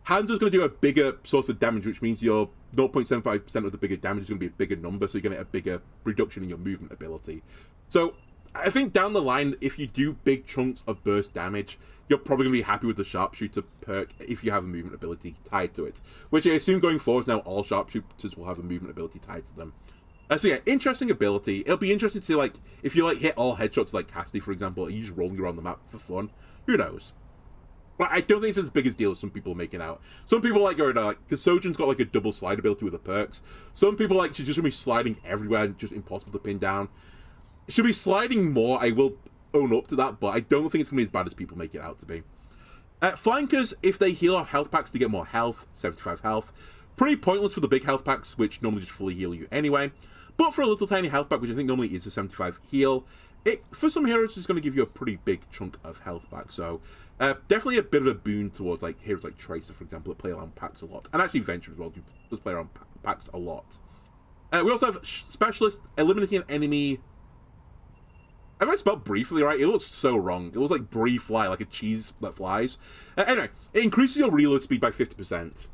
Hanzo's going to do a bigger source of damage, which means your 0.75% of the bigger damage is going to be a bigger number, so you're going to get a bigger reduction in your movement ability. So I think down the line, if you do big chunks of burst damage, you're probably going to be happy with the Sharpshooter perk if you have a movement ability tied to it. Which I assume going forward now all Sharpshooters will have a movement ability tied to them. So yeah, interesting ability. It'll be interesting to see, like, if you like hit all headshots like Cassidy, for example, are you just rolling around the map for fun? Who knows? But I don't think it's as big a deal as some people are making out. Some people like going like, because Sojourn's got like a double slide ability with the perks. Some people like she's just going to be sliding everywhere and just impossible to pin down. She'll be sliding more, I will own up to that, but I don't think it's going to be as bad as people make it out to be. Flankers, if they heal off health packs to get more health, 75 health. Pretty pointless for the big health packs, which normally just fully heal you anyway. But for a little tiny health pack, which I think normally is a 75 heal, it, for some heroes, is going to give you a pretty big chunk of health back. So, definitely a bit of a boon towards like heroes like Tracer, for example, that play around packs a lot. And actually Venture as well, does play around packs a lot. We also have Specialist, eliminating an enemy Have I spelled briefly right? It looks so wrong. It looks like brie fly, like a cheese that flies. Anyway, it increases your reload speed by 50%.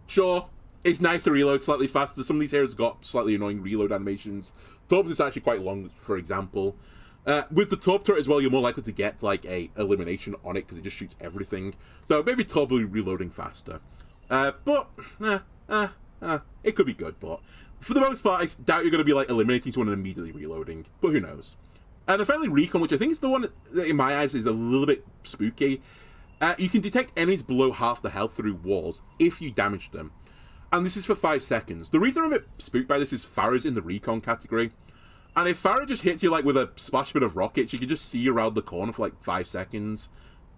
Sure, it's nice to reload slightly faster. Some of these heroes got slightly annoying reload animations. Taubes is actually quite long, for example. With the Taube turret as well, you're more likely to get like a elimination on it because it just shoots everything. So maybe Taube will be reloading faster. But it could be good, but for the most part, I doubt you're going to be like eliminating someone and immediately reloading. But who knows? And then finally, Recon, which I think is the one that in my eyes is a little bit spooky. You can detect enemies below half the health through walls if you damage them. And this is for 5 seconds. The reason I'm a bit spooked by this is Pharah's in the Recon category. And if Farah just hits you like with a splash bit of rockets, she can just see you around the corner for like 5 seconds.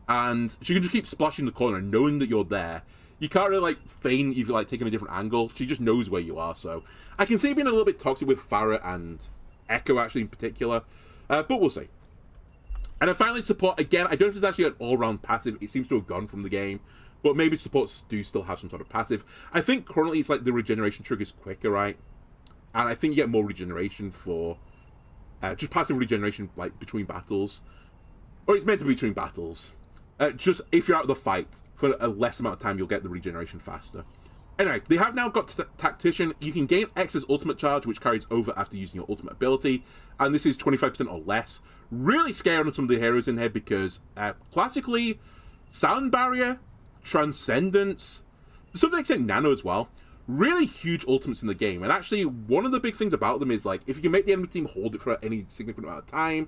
And she can just keep splashing the corner knowing that you're there. You can't really like feign you've like taken a different angle. She just knows where you are. So I can see it being a little bit toxic with Pharah and Echo actually in particular. But we'll see. And then finally support, again, I don't know if it's actually an all-round passive. It seems to have gone from the game. But maybe supports do still have some sort of passive. I think currently it's like the regeneration trigger is quicker, right? And I think you get more regeneration for just passive regeneration like between battles. Or it's meant to be between battles. Just if you're out of the fight, for a less amount of time, you'll get the regeneration faster. Anyway, they have now got Tactician. You can gain excess ultimate charge, which carries over after using your ultimate ability. And this is 25% or less. Really scary on some of the heroes in here because classically, Sound Barrier, Transcendence, to some extent Nano as well, really huge ultimates in the game. And actually, one of the big things about them is like, if you can make the enemy team hold it for any significant amount of time,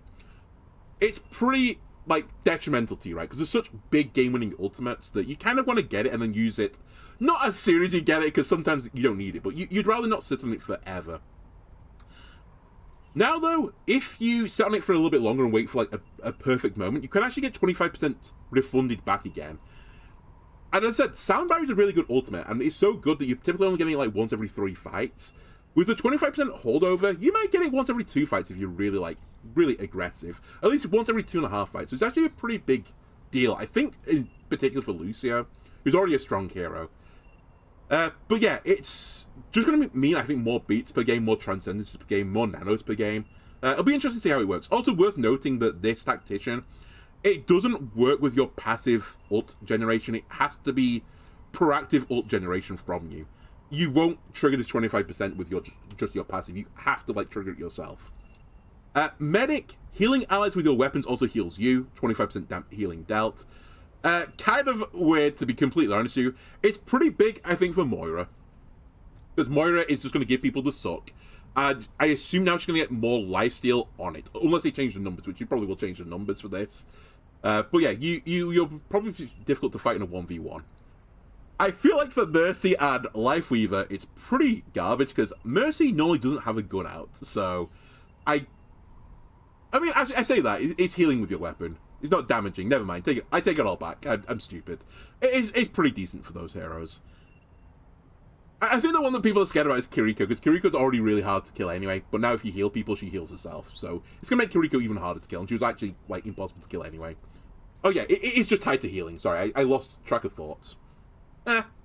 it's pretty like detrimental to you, right? Because there's such big game-winning ultimates that you kind of want to get it and then use it. Not as soon as you get it, because sometimes you don't need it, but you'd rather not sit on it forever. Now, though, if you sit on it for a little bit longer and wait for like a perfect moment, you can actually get 25% refunded back again. And as I said, Sound Barrier is a really good ultimate, and it's so good that you're typically only getting it like once every 3 fights. With the 25% holdover, you might get it once every 2 fights if you're really, like, really aggressive. At least once every 2.5 fights. So it's actually a pretty big deal. I think, in particular for Lucio, who's already a strong hero. But yeah, it's just going to mean, I think, more beats per game, more transcendence per game, more nanos per game. It'll be interesting to see how it works. Also worth noting that this Tactician, it doesn't work with your passive ult generation. It has to be proactive ult generation from you. You won't trigger this 25% with just your passive. You have to like trigger it yourself. Medic, healing allies with your weapons also heals you. 25% healing dealt. Kind of weird, to be completely honest with you. It's pretty big, I think, for Moira. Because Moira is just going to give people the suck. And I assume now she's going to get more lifesteal on it. Unless they change the numbers, which you probably will change the numbers for this. But yeah, you're probably difficult to fight in a 1v1. I feel like for Mercy and Lifeweaver, it's pretty garbage, because Mercy normally doesn't have a gun out, so I mean, I say that, it's healing with your weapon. It's not damaging, never mind, I take it all back, I'm stupid. It's pretty decent for those heroes. I think the one that people are scared about is Kiriko, because Kiriko's already really hard to kill anyway, but now if you heal people, she heals herself, so it's going to make Kiriko even harder to kill, and she was actually, like, impossible to kill anyway. Oh yeah, it's just tied to healing, sorry, I lost track of thoughts.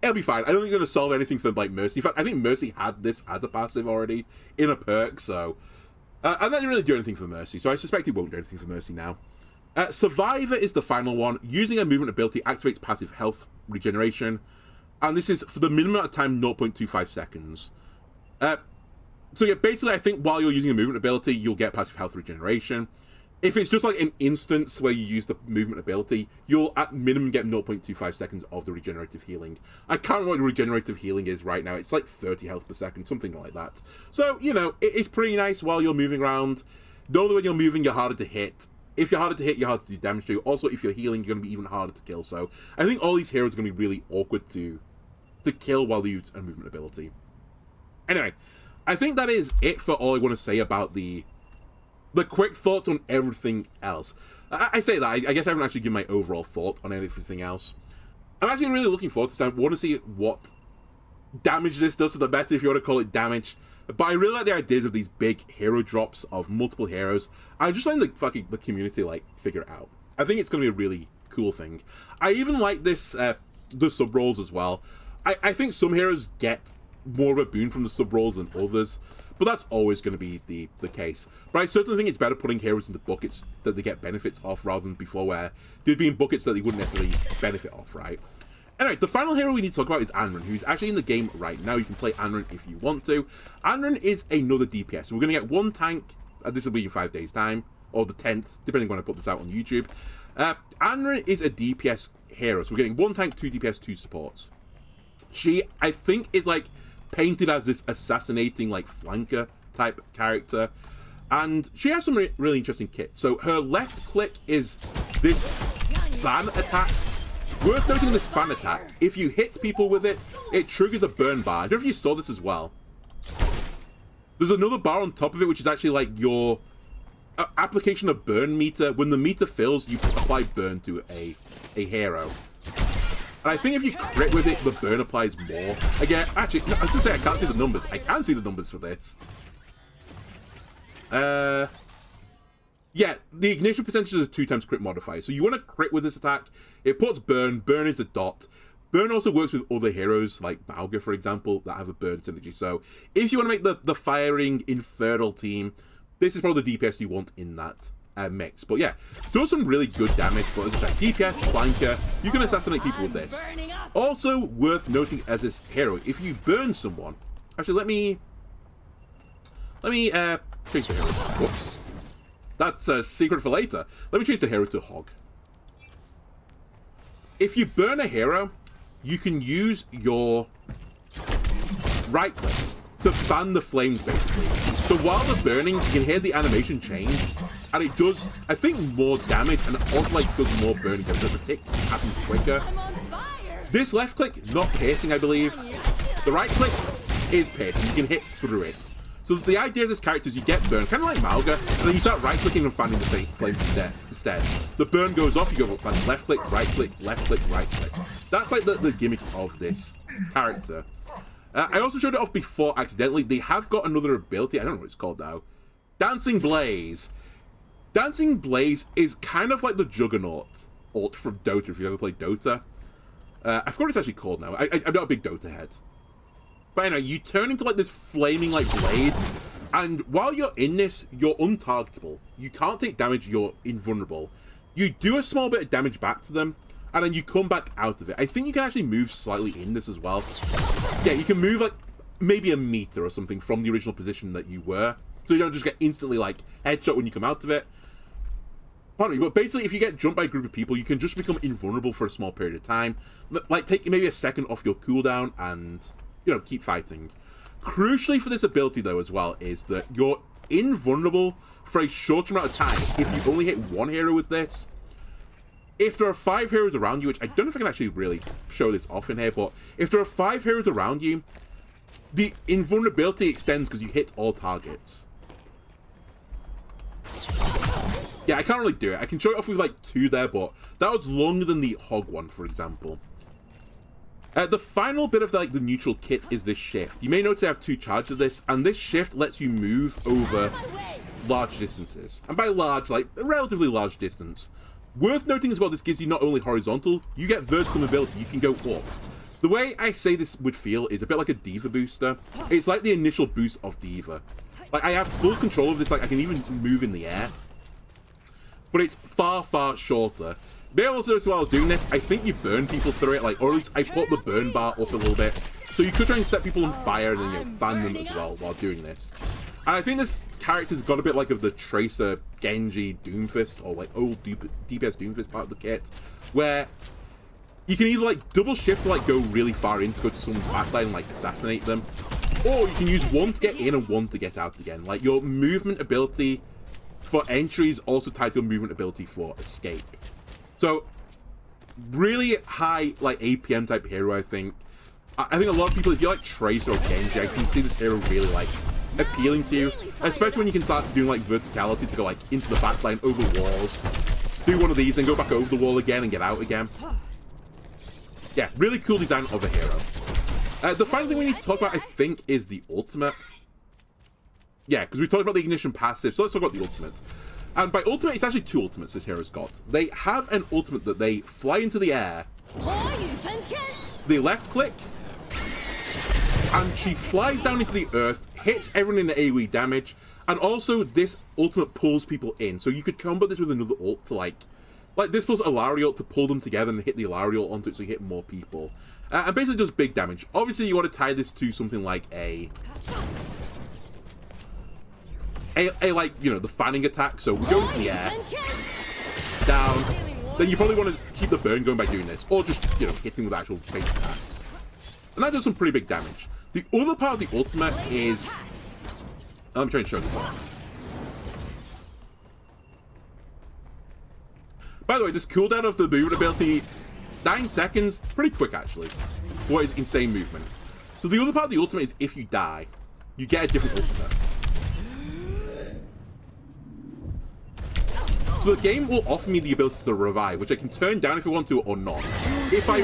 It'll be fine. I don't think it's going to solve anything for, like, Mercy. In fact, I think Mercy had this as a passive already in a perk, so... and that didn't really do anything for Mercy, so I suspect it won't do anything for Mercy now. Survivor is the final one. Using a movement ability activates passive health regeneration, and this is for the minimum amount of time, 0.25 seconds. So yeah, basically, I think while you're using a movement ability, you'll get passive health regeneration. If it's just like an instance where you use the movement ability, you'll at minimum get 0.25 seconds of the regenerative healing. I can't remember what the regenerative healing is right now. It's like 30 health per second, something like that. So, you know, it's pretty nice while you're moving around. Know that when you're moving, you're harder to hit. If you're harder to hit, you're harder to do damage to. Also, if you're healing, you're going to be even harder to kill. So, I think all these heroes are going to be really awkward to kill while they use a movement ability. Anyway, I think that is it for all I want to say about the quick thoughts on everything else. I say that, I guess I haven't actually given my overall thought on everything else. I'm actually really looking forward to this. I want to see what damage this does to the meta, if you want to call it damage. But I really like the ideas of these big hero drops of multiple heroes. I'm just letting the community, like, figure it out. I think it's going to be a really cool thing. I even like this, the sub-rolls as well. I think some heroes get more of a boon from the sub-rolls than others. but that's always going to be the case. But I certainly think it's better putting heroes into buckets that they get benefits off rather than before where they'd be in buckets that they wouldn't necessarily benefit off, right? Anyway, the final hero we need to talk about is Anran, who's actually in the game right now. You can play Anran if you want to. Anran is another DPS. So we're going to get one tank, this will be in 5 days' time, or the 10th, depending on when I put this out on YouTube. Anran is a DPS hero, so we're getting one tank, 2 DPS, 2 supports. She, I think, is like painted as this assassinating, like, flanker type character. And she has some really interesting kit. So her left click is this fan attack. Worth noting this fan attack, if you hit people with it, it triggers a burn bar. I don't know if you saw this as well. There's another bar on top of it, which is actually like your application of burn meter. When the meter fills, you apply burn to a hero. And I think if you crit with it, the burn applies more. Again, actually, no, I was going to say I can't see the numbers. I can see the numbers for this. Yeah, the ignition percentage is a 2 times crit modifier. So you want to crit with this attack. It puts burn. Burn is a dot. Burn also works with other heroes, like Mauga, for example, that have a burn synergy. So if you want to make the firing infernal team, this is probably the DPS you want in that mix. But yeah, does some really good damage. But as I said, DPS, flanker, you can assassinate people with this. Also worth noting as this hero, if you burn someone... Actually, let me change the hero. Whoops. That's a secret for later. Let me change the hero to Hog. If you burn a hero, you can use your right click to fan the flames, basically. So while they're burning, you can hear the animation change, and it does, I think, more damage, and it also like does more burning because the ticks happen quicker. This left click, not piercing, I believe. The right click is piercing. You can hit through it. So the idea of this character is you get burned, kind of like Mauga, and then you start right-clicking and fanning the flames instead. The burn goes off, you go left click, right click, left click, right click. That's like the gimmick of this character. I also showed it off before accidentally. They have got another ability, I don't know what it's called now. Dancing Blaze. Dancing Blaze is kind of like the Juggernaut ult from Dota, if you ever played Dota. I forgot what it's actually called now. I'm not a big Dota head. But anyway, you turn into like this flaming like blade, and while you're in this, you're untargetable. You can't take damage, you're invulnerable. You do a small bit of damage back to them, and then you come back out of it. I think you can actually move slightly in this as well. Yeah, you can move like maybe a meter or something from the original position that you were, so you don't just get instantly like headshot when you come out of it. Pardon me, but basically if you get jumped by a group of people, you can just become invulnerable for a small period of time. Like take maybe a second off your cooldown and... you know, keep fighting. Crucially for this ability, though, as well, is that you're invulnerable for a short amount of time if you only hit one hero with this. If there are 5 heroes around you, which I don't know if I can actually really show this off in here, but if there are 5 heroes around you, the invulnerability extends because you hit all targets. Yeah, I can't really do it. I can show it off with, like, 2 there, but that was longer than the Hog one, for example. The final bit of the neutral kit is this shift. You may notice I have 2 charges of this, and this shift lets you move over large distances. And by large, like a relatively large distance. Worth noting as well, this gives you not only horizontal, you get vertical mobility, you can go up. The way I say this would feel is a bit like a D.Va booster. It's like the initial boost of D.Va. Like, I have full control of this, like I can even move in the air. But it's far, far shorter. They also, as well as doing this, I think you burn people through it, like, or at least I put the burn bar up a little bit. So you could try and set people on fire and then, you know, fan them as well while doing this. And I think this character's got a bit like of the Tracer, Genji, Doomfist, or like old DPS Doomfist part of the kit, where you can either like double shift to like go really far in to go to someone's backline and like assassinate them, or you can use 1 to get in and 1 to get out again. Like your movement ability for entry is also tied to your movement ability for escape. So, really high, like, APM type hero, I think. I think a lot of people, if you like Tracer or Genji, I can see this hero really, like, appealing to you. Especially when you can start doing, like, verticality to go, like, into the backline, over walls. Do one of these, then go back over the wall again and get out again. Yeah, really cool design of a hero. The final thing we need to talk about, I think, is the ultimate. Yeah, because we talked about the ignition passive, so let's talk about the ultimate. And by ultimate, it's actually 2 ultimates this hero's got. They have an ultimate that they fly into the air. They left click. And she flies down into the earth, hits everyone in the AoE damage, and also this ultimate pulls people in. So you could combo this with another ult to like this plus Alaria ult to pull them together and hit the Alaria ult onto it so you hit more people. And basically does big damage. Obviously you want to tie this to something like a like, you know, the fanning attack. So we go into the air, down, then you probably want to keep the burn going by doing this, or just, you know, hitting with actual face attacks. And that does some pretty big damage. The other part of the ultimate is... I'm trying to show this off. By the way, this cooldown of the movement ability, 9 seconds, pretty quick actually. What is insane movement. So the other part of the ultimate is if you die, you get a different ultimate. So the game will offer me the ability to revive, which I can turn down if I want to or not. If I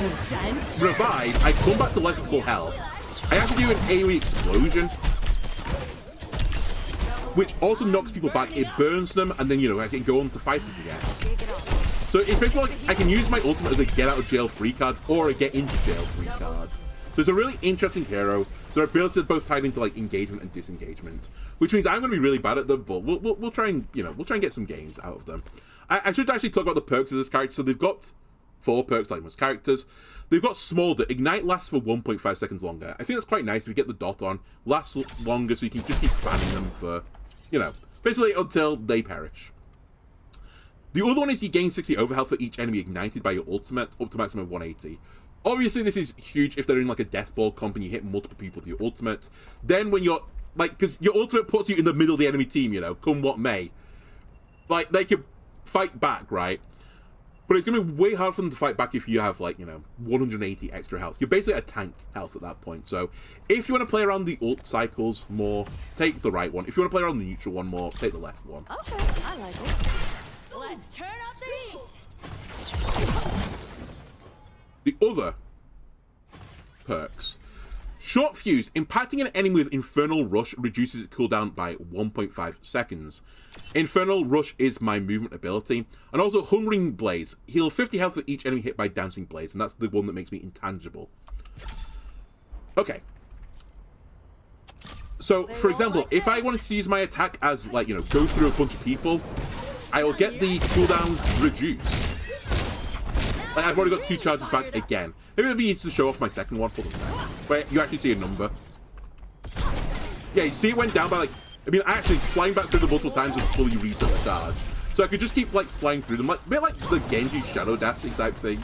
revive, I come back to life at full health. I have to do an AoE explosion, which also knocks people back. It burns them, and then, you know, I can go on to fight it again. So it's basically like I can use my ultimate as a get out of jail free card or a get into jail free card. So it's a really interesting hero. Their abilities are both tied into like engagement and disengagement, which means I'm going to be really bad at them, but we'll try and, you know, we'll try and get some games out of them. I should actually talk about the perks of this character. So they've got 4 perks like most characters. They've got Smolder. Ignite lasts for 1.5 seconds longer. I think that's quite nice if you get the dot on. Lasts longer so you can just keep fanning them for, you know, basically until they perish. The other one is you gain 60 overhealth for each enemy ignited by your ultimate, up to maximum of 180. Obviously, this is huge if they're in like a death ball comp and you hit multiple people with your ultimate. Then when you're, like, because your ultimate puts you in the middle of the enemy team, you know, come what may. Like, they can fight back, right? But it's going to be way hard for them to fight back if you have, like, you know, 180 extra health. You're basically a tank health at that point. So, if you want to play around the ult cycles more, take the right one. If you want to play around the neutral one more, take the left one. Okay, I like it. Let's turn up the heat! The other perks. Short Fuse. Impacting an enemy with Infernal Rush reduces its cooldown by 1.5 seconds. Infernal Rush is my movement ability. And also Hungering Blaze. Heal 50 health for each enemy hit by Dancing Blaze. And that's the one that makes me intangible. Okay. So, for example, if I wanted to use my attack as, like, you know, go through a bunch of people, I will get the cooldown reduced. Like, I've already got 2 charges back again. Maybe it'd be easy to show off my second one. Hold on a second. Where you actually see a number. Yeah, you see it went down by, like... I mean, actually, flying back through them multiple times would fully reset the charge. So I could just keep, like, flying through them. Like, a bit like the Genji Shadow Dashing type thing.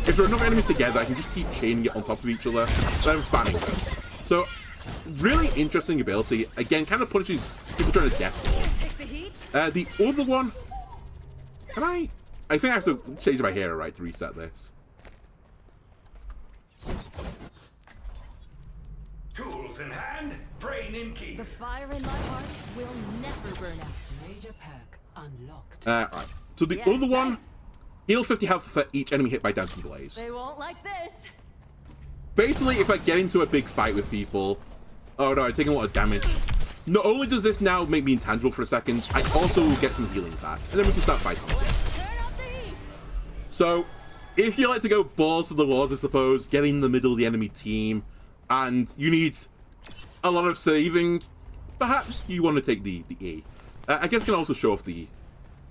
If there are enough enemies together, I can just keep chaining it on top of each other. Then I'm fanning them. So, really interesting ability. Again, kind of punishes people trying to death ball. The other one... Can I think I have to change my hero, right, to reset this. Tools in hand, brain in key. The fire in my heart will never burn out. Major perk unlocked. Right. So the other one, heal 50 health for each enemy hit by Dancing Blaze. They won't like this. Basically, if I get into a big fight with people... Oh no, I'm taking a lot of damage. Not only does this now make me intangible for a second, I also will get some healing back. And then we can start fighting again. So, if you like to go balls to the walls, I suppose, get in the middle of the enemy team, and you need a lot of saving, perhaps you want to take the E. I guess I can also show off the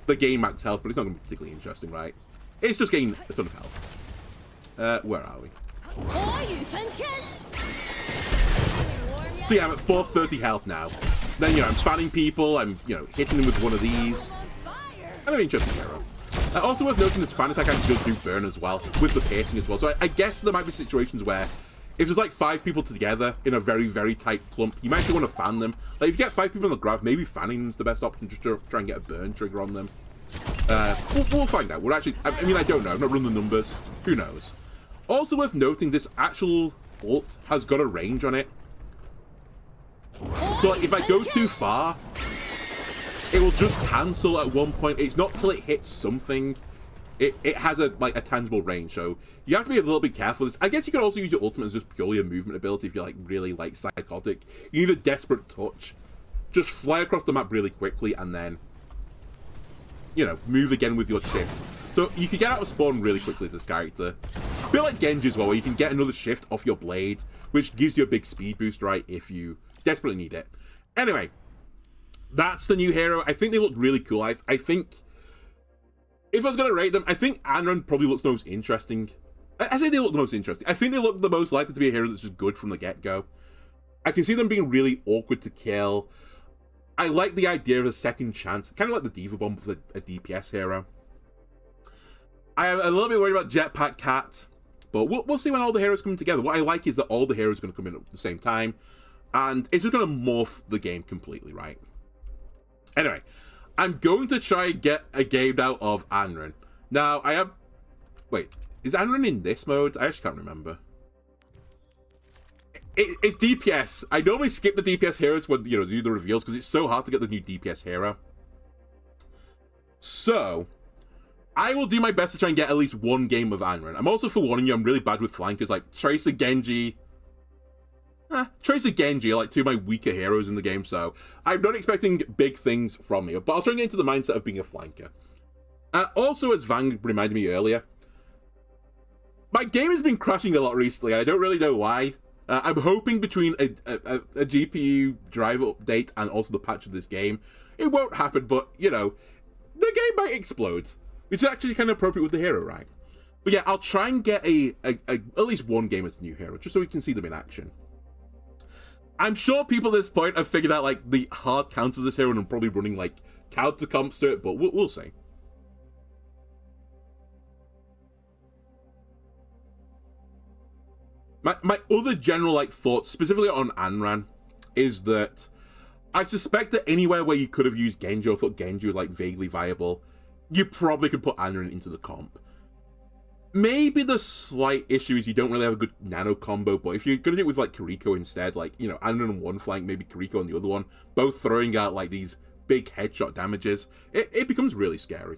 gain max health, but it's not going to be particularly interesting, right? It's just getting a ton of health. Where are we? So yeah, I'm at 430 health now. Then, you know, I'm fanning people, I'm, you know, hitting them with one of these. I'm an interesting hero. Also worth noting, this fan attack actually does do burn as well, with the piercing as well. So I guess there might be situations where, if there's like 5 people together in a very, very tight clump, you might actually want to fan them. Like, if you get 5 people on the grab, maybe fanning them is the best option, just to try and get a burn trigger on them. We'll find out. We're actually, I mean, I don't know. I've not run the numbers. Who knows? Also worth noting, this actual ult has got a range on it. So like, if I go too far, it will just cancel at one point. It's not till it hits something. It has a tangible range, so you have to be a little bit careful with this. I guess you could also use your ultimate as just purely a movement ability if you're like really like psychotic. You need a desperate touch. Just fly across the map really quickly and then, you know, move again with your shift. So you can get out of spawn really quickly as this character. A bit like Genji as well, where you can get another shift off your blade, which gives you a big speed boost, right, if you desperately need it. Anyway, that's the new hero. I think they look really cool. I think, if I was going to rate them, I think Anran probably looks the most interesting. I say they look the most interesting. I think they look the most likely to be a hero that's just good from the get-go. I can see them being really awkward to kill. I like the idea of a second chance, kind of like the Diva Bomb with a DPS hero. I am a little bit worried about Jetpack Cat, but we'll see when all the heroes come together. What I like is that all the heroes are going to come in at the same time, and it's just going to morph the game completely, right? Anyway, I'm going to try and get a game out of Anran. Now, I have... Wait, is Anran in this mode? I actually can't remember. It's DPS. I normally skip the DPS heroes when, you know, do the reveals, because it's so hard to get the new DPS hero. So, I will do my best to try and get at least one game of Anran. I'm also forewarning you, I'm really bad with flankers, like Tracer, Genji. Tracer, Genji are like two of my weaker heroes in the game, so I'm not expecting big things from you, but I'll try and get into the mindset of being a flanker. Also, as Vang reminded me earlier, my game has been crashing a lot recently, and I don't really know why. I'm hoping between a GPU driver update and also the patch of this game, it won't happen, but, you know, the game might explode. Which is actually kind of appropriate with the hero, right? But yeah, I'll try and get at least one game as a new hero, just so we can see them in action. I'm sure people at this point have figured out, like, the hard counters of this hero and are probably running, like, counter comps to it, but we'll see. My other general, like, thoughts, specifically on Anran, is that I suspect that anywhere where you could have used Genji or thought Genji was, like, vaguely viable, you probably could put Anran into the comp. Maybe the slight issue is you don't really have a good nano combo, but if you're going to do it with, like, Kiriko instead, like, you know, Anran on one flank, maybe Kiriko on the other one, both throwing out, like, these big headshot damages, it becomes really scary.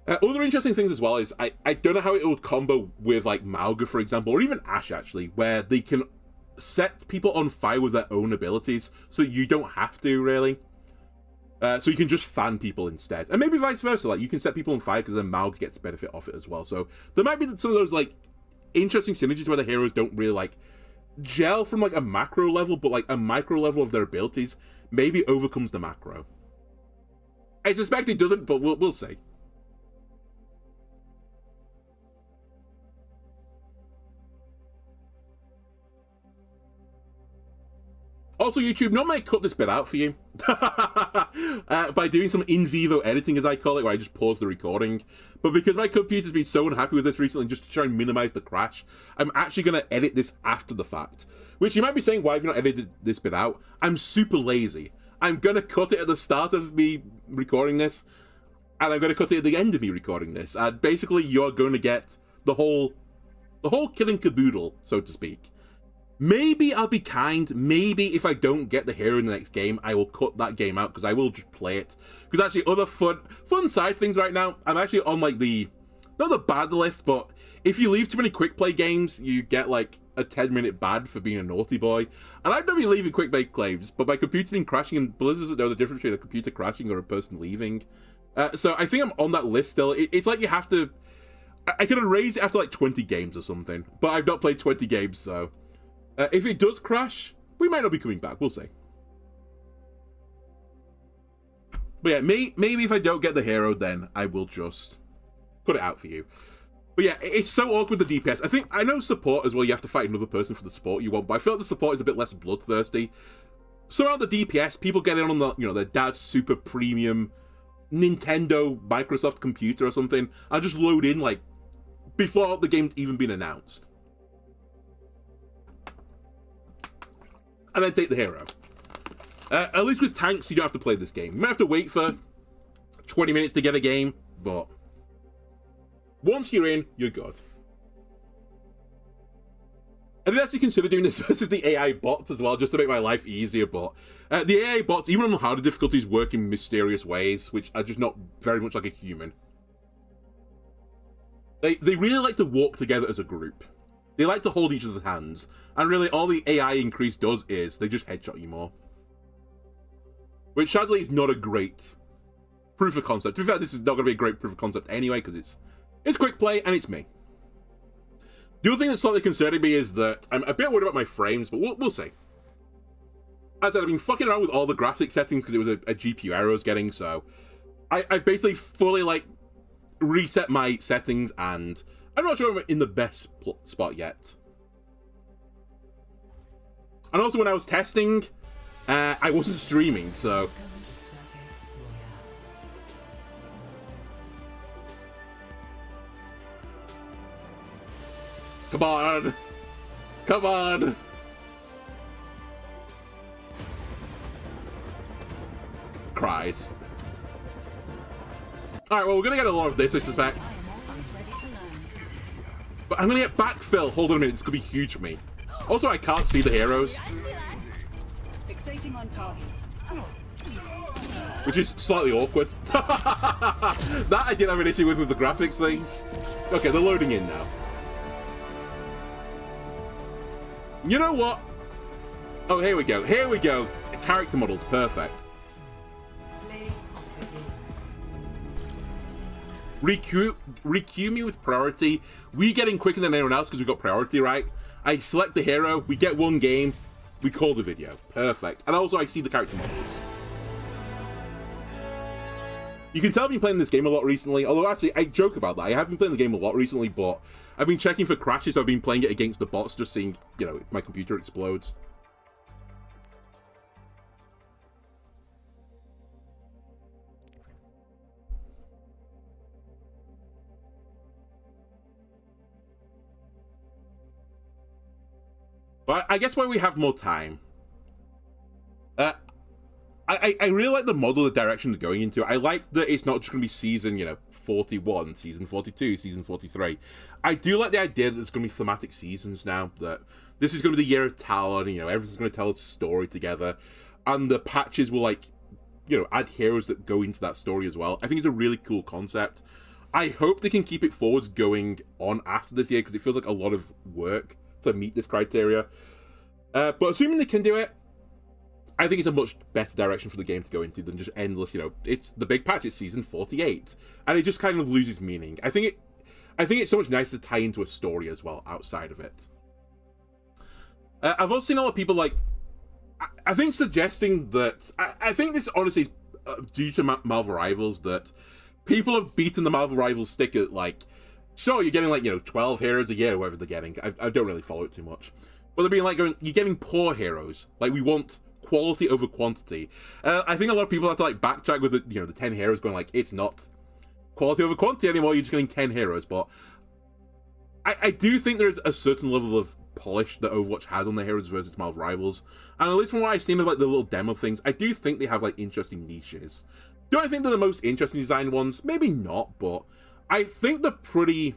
Other interesting things as well is, I don't know how it would combo with, like, Mauga, for example, or even Ashe, actually, where they can set people on fire with their own abilities, so you don't have to, really. So you can just fan people instead. And maybe vice versa, like, you can set people on fire because then Mauga gets benefit off it as well. So there might be some of those, like, interesting synergies where the heroes don't really, like, gel from, like, a macro level, but, like, a micro level of their abilities maybe overcomes the macro. I suspect it doesn't, but we'll see. Also, YouTube, normally I cut this bit out for you by doing some in vivo editing, as I call it, where I just pause the recording. But because my computer's been so unhappy with this recently, just to try and minimize the crash, I'm actually going to edit this after the fact. Which you might be saying, why have you not edited this bit out? I'm super lazy. I'm going to cut it at the start of me recording this, and I'm going to cut it at the end of me recording this. And basically, you're going to get the whole killing caboodle, so to speak. Maybe I'll be kind. Maybe if I don't get the hero in the next game, I will cut that game out, because I will just play it. Because actually, other fun side things right now, I'm actually on, like, not the bad list, but if you leave too many quick play games, you get, like, a 10-minute ban for being a naughty boy. And I've not been leaving quick play claims, but my computer's been crashing, and Blizzard doesn't know the difference between a computer crashing or a person leaving. So I think I'm on that list still. It's like you have to... I could have raised it after, like, 20 games or something, but I've not played 20 games, so... if it does crash, we might not be coming back. We'll see. But yeah, maybe if I don't get the hero, then I will just put it out for you. But yeah, it's so awkward with the DPS. I know support as well, you have to fight another person for the support you want, but I feel like the support is a bit less bloodthirsty. So around the DPS, people get in on the, you know, their dad's super premium Nintendo, Microsoft computer or something, and just load in, like, before the game's even been announced. And then take the hero. At least with tanks, you don't have to play this game. You might have to wait for 20 minutes to get a game, but once you're in, you're good. I did actually consider doing this versus the AI bots as well, just to make my life easier, but the AI bots, even on the harder difficulties, work in mysterious ways, which are just not very much like a human. They really like to walk together as a group. They like to hold each other's hands, and really all the AI increase does is they just headshot you more. Which sadly is not a great proof of concept. To be fair, this is not going to be a great proof of concept anyway, because it's quick play, and it's me. The other thing that's slightly concerning me is that I'm a bit worried about my frames, but we'll see. As I said, I've been fucking around with all the graphic settings because it was a GPU error I was getting, so I've basically fully, like, reset my settings, and I'm not sure I'm in the best spot yet. And also, when I was testing, I wasn't streaming, so... Come on! Come on! Cries. Alright, well, we're gonna get a lot of this, I suspect. But I'm gonna get backfill. Hold on a minute, it's gonna be huge for me. Also, I can't see the heroes. Fixating on target. Which is slightly awkward. That I did have an issue with the graphics things. Okay, they're loading in now. You know what? Oh, here we go. Here we go. Character models. Perfect. Requeue me with priority. We get in quicker than anyone else because we got priority, right? I select the hero. We get one game. We call the video. Perfect. And also, I see the character models. You can tell I've been playing this game a lot recently. Although, actually, I joke about that. I have been playing the game a lot recently, but I've been checking for crashes. I've been playing it against the bots, just seeing, you know, if my computer explodes. But I guess why we have more time. I really like the model, the direction they're going into. I like that it's not just going to be season, you know, 41, season 42, season 43. I do like the idea that there's going to be thematic seasons now, that this is going to be the year of Talon, you know, everyone's going to tell a story together, and the patches will, like, you know, add heroes that go into that story as well. I think it's a really cool concept. I hope they can keep it forwards going on after this year, because it feels like a lot of work to meet this criteria. But assuming they can do it, I think it's a much better direction for the game to go into than just endless, you know, it's the big patch, it's season 48. And it just kind of loses meaning. I think it's so much nicer to tie into a story as well outside of it. I've also seen a lot of people, like, I think suggesting that, I think this honestly is due to Marvel Rivals, that people have beaten the Marvel Rivals stick at, like, sure, you're getting, like, you know, 12 heroes a year, or whatever they're getting. I don't really follow it too much. But they're being like, you're getting poor heroes. Like, we want quality over quantity. I think a lot of people have to, like, backtrack with the, you know, the 10 heroes, going like, it's not quality over quantity anymore, you're just getting 10 heroes. But I do think there's a certain level of polish that Overwatch has on the heroes versus Marvel Rivals. And at least from what I've seen of, like, the little demo things, I do think they have, like, interesting niches. Do I think they're the most interesting designed ones? Maybe not, but I think they're pretty,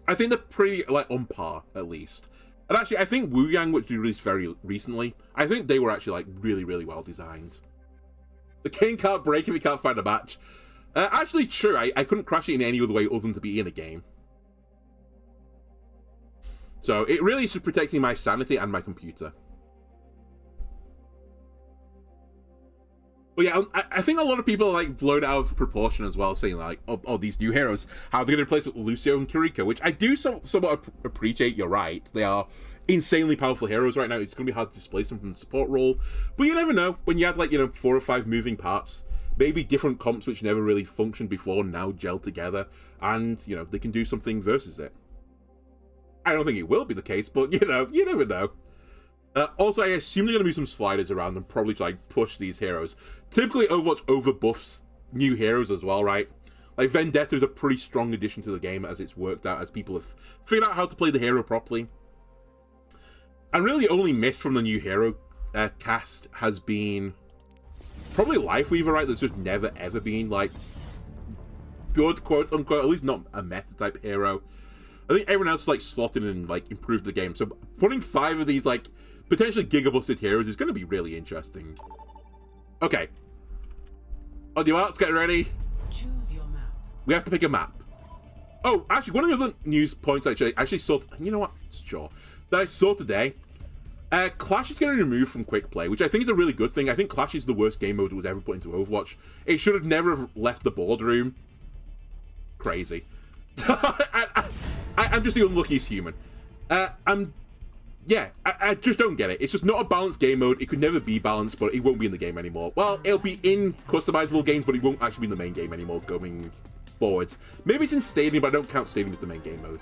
like, on par, at least. And actually, I think Wu Yang, which we released very recently, I think they were actually, like, really, really well designed. The cane can't break if he can't find a match. Actually, true, I couldn't crash it in any other way other than to be in a game. So, it really is just protecting my sanity and my computer. But yeah, I think a lot of people are, like, blown out of proportion as well, saying, like, oh, these new heroes, how are they going to replace Lucio and Kiriko? Which I do somewhat appreciate, you're right. They are insanely powerful heroes right now. It's going to be hard to displace them from the support role. But you never know. When you had, like, you know, 4 or 5 moving parts, maybe different comps which never really functioned before now gel together, and, you know, they can do something versus it. I don't think it will be the case, but, you know, you never know. Also, I assume they're going to move some sliders around and probably try to push these heroes. Typically, Overwatch overbuffs new heroes as well, right? Like, Vendetta is a pretty strong addition to the game as it's worked out, as people have figured out how to play the hero properly. And really, the only miss from the new hero cast has been probably Lifeweaver, right? There's just never, ever been, like, good, quote-unquote, at least not a meta-type hero. I think everyone else, like, slotted in and, like, improved the game. So putting 5 of these, like, potentially gigabusted heroes is going to be really interesting. Okay. On your marks, get ready. Choose your map. We have to pick a map. Oh, actually, one of the other news points I actually saw... You know what? Sure. That I saw today Clash is getting removed from quick play, which I think is a really good thing. I think Clash is the worst game mode that was ever put into Overwatch. It should have never have left the boardroom. Crazy. I'm just the unluckiest human. Yeah, I just don't get it. It's just not a balanced game mode. It could never be balanced, but it won't be in the game anymore. Well, it'll be in customizable games, but it won't actually be in the main game anymore going forwards. Maybe it's in Stadium, but I don't count Stadium as the main game mode.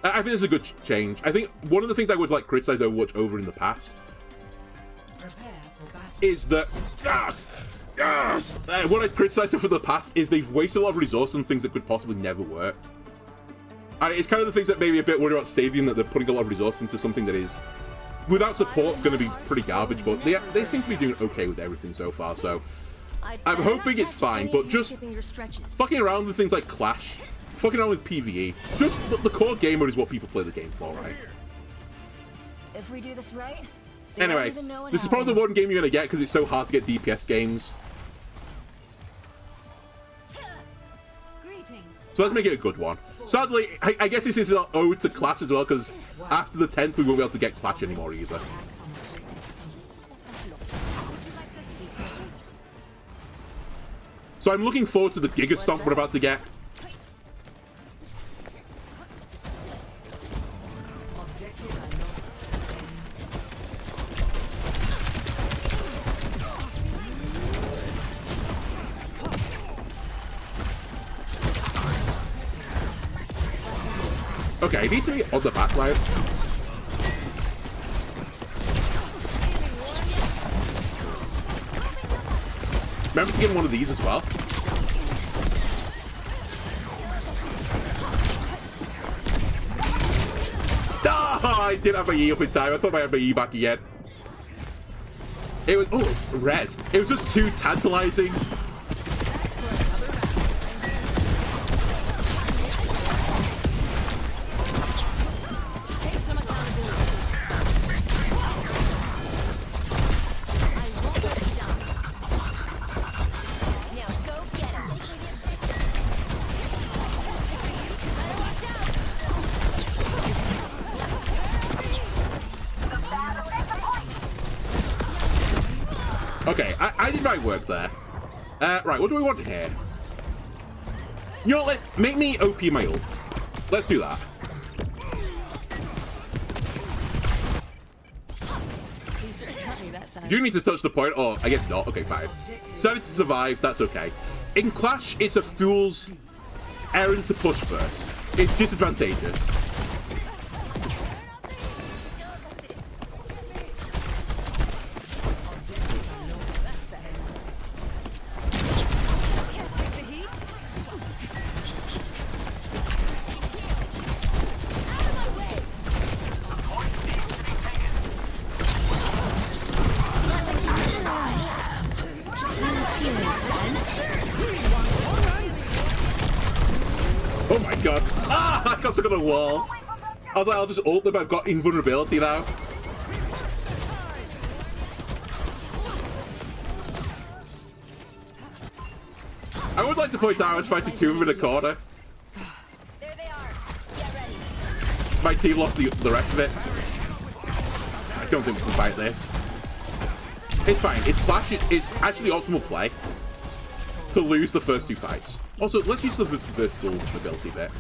I think it's a good change. I think one of the things I would like criticize Overwatch over in the past is that what I criticize over the past is they've wasted a lot of resources on things that could possibly never work. And it's kind of the things that made me a bit worried about Stadium, that they're putting a lot of resources into something that is, without support, going to be pretty garbage. But they seem to be doing okay with everything so far. So I'm hoping it's fine. But just fucking around with things like Clash. Fucking around with PvE. Just the core game mode is what people play the game for, right? If we do this right, anyway, this is probably the one game you're gonna get because it's so hard to get DPS games. So let's make it a good one. Sadly, I guess this is an ode to Clash as well, because after the 10th we won't be able to get Clash anymore either. So I'm looking forward to the Giga Stomp we're about to get. Okay, I need to be on the back line. Remember to get one of these as well. Oh, I didn't have my E up in time. I thought I had my E back again. It was, oh, res. It was just too tantalizing. Okay, I did my work there. Right, what do we want here? You know what, make me OP my ult. Let's do that. You need to touch the point, or I guess not. Okay, fine. Decided to survive, that's okay. In Clash, it's a fool's errand to push first. It's disadvantageous. Oh my god. Ah! I got stuck on a wall. I was like, I'll just ult them. I've got invulnerability now. I would like to point out I was fighting two of them in a corner. There they are. Get ready. My team lost the rest of it. I don't think we can fight this. It's fine. It's Flash. It's actually optimal play to lose the first two fights. Also, let's use the vertical ability bit.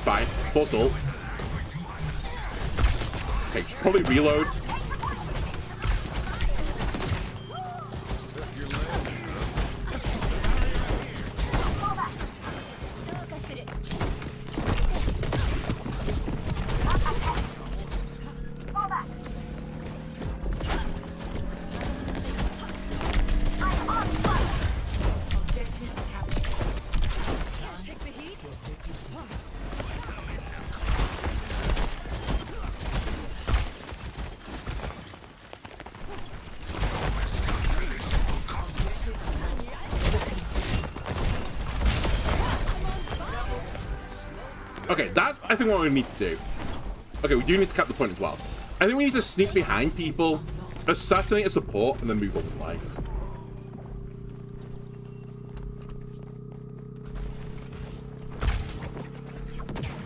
Fine. Forced ult. Okay, should probably reload. Okay, that's, I think, what we need to do. Okay, we do need to cap the point as well. I think we need to sneak behind people, assassinate a support, and then move on with life.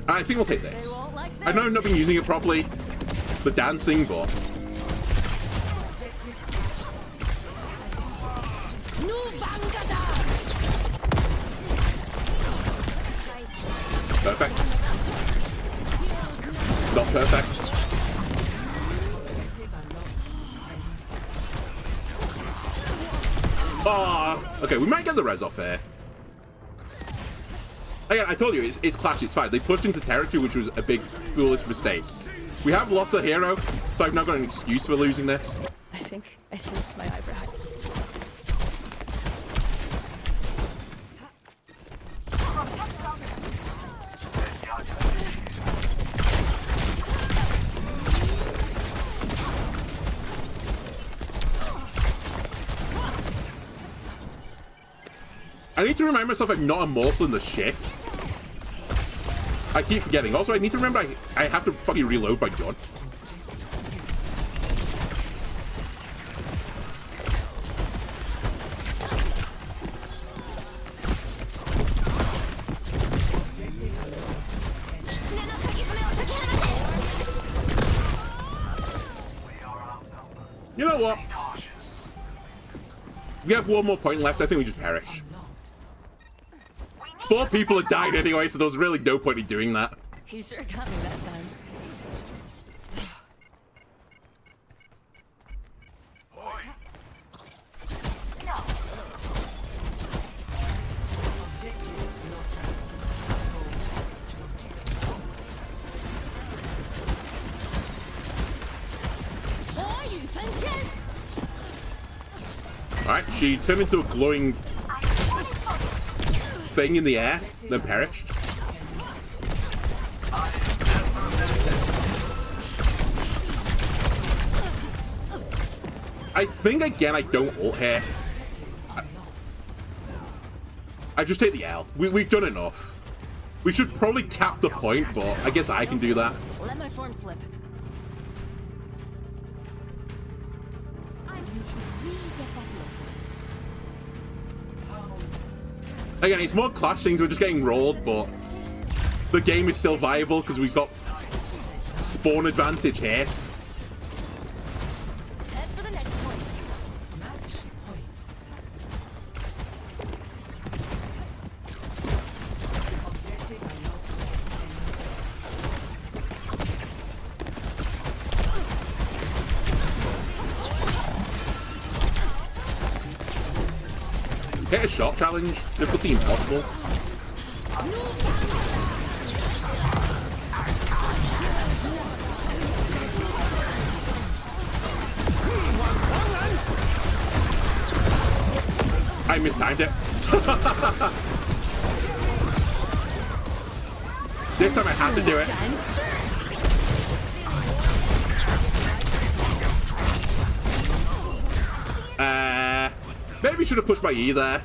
I think we'll take this. I know I've not been using it properly, the dancing, but... Perfect. Not perfect. Oh, okay, we might get the res off here. Again, I told you, it's Clash, it's fine. They pushed into territory, which was a big, foolish mistake. We have lost a hero, so I've now got an excuse for losing this. I think I singed my eyebrows. I need to remind myself I'm not immortal in the shift. I keep forgetting. Also, I need to remember I have to fucking reload my gun. You know what? We have one more point left. I think we just perish. 4 people had died anyway, so there was really no point in doing that. He sure got me that time. Alright, she turned into a glowing thing in the air, then perished. I think again I don't ult here. I just take the L. We've done enough. We should probably cap the point, but I guess I can do that. Let my form slip. Again, it's more Clash things, we're just getting rolled, but the game is still viable because we've got spawn advantage here. Head for the next point. Match point. Objective unlocked. Hit a shot challenge, difficulty impossible. I mistimed it. This time I had to do it. Maybe should have pushed my E there.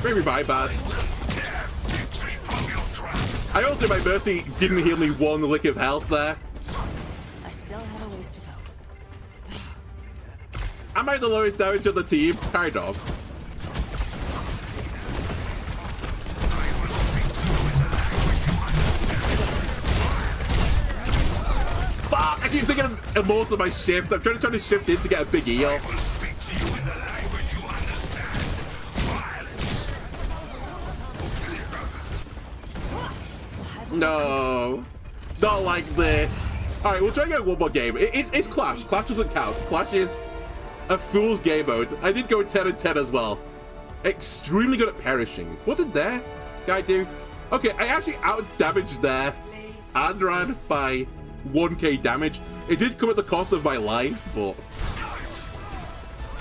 Maybe my bad. I also, my mercy didn't heal me 1 lick of health there. I still have a ways to go. Am I the lowest damage on the team? Kind of. Fuck! I keep thinking of immortal my shift. I'm trying to shift in to get a big E off. No, not like this. All right, we'll try and get one more game. It's Clash. Clash doesn't count. Clash is a fool's game mode. I did go 10 and 10 as well. Extremely good at perishing. What did that guy do? Okay, I actually out-damaged their Anran by 1k damage. It did come at the cost of my life, but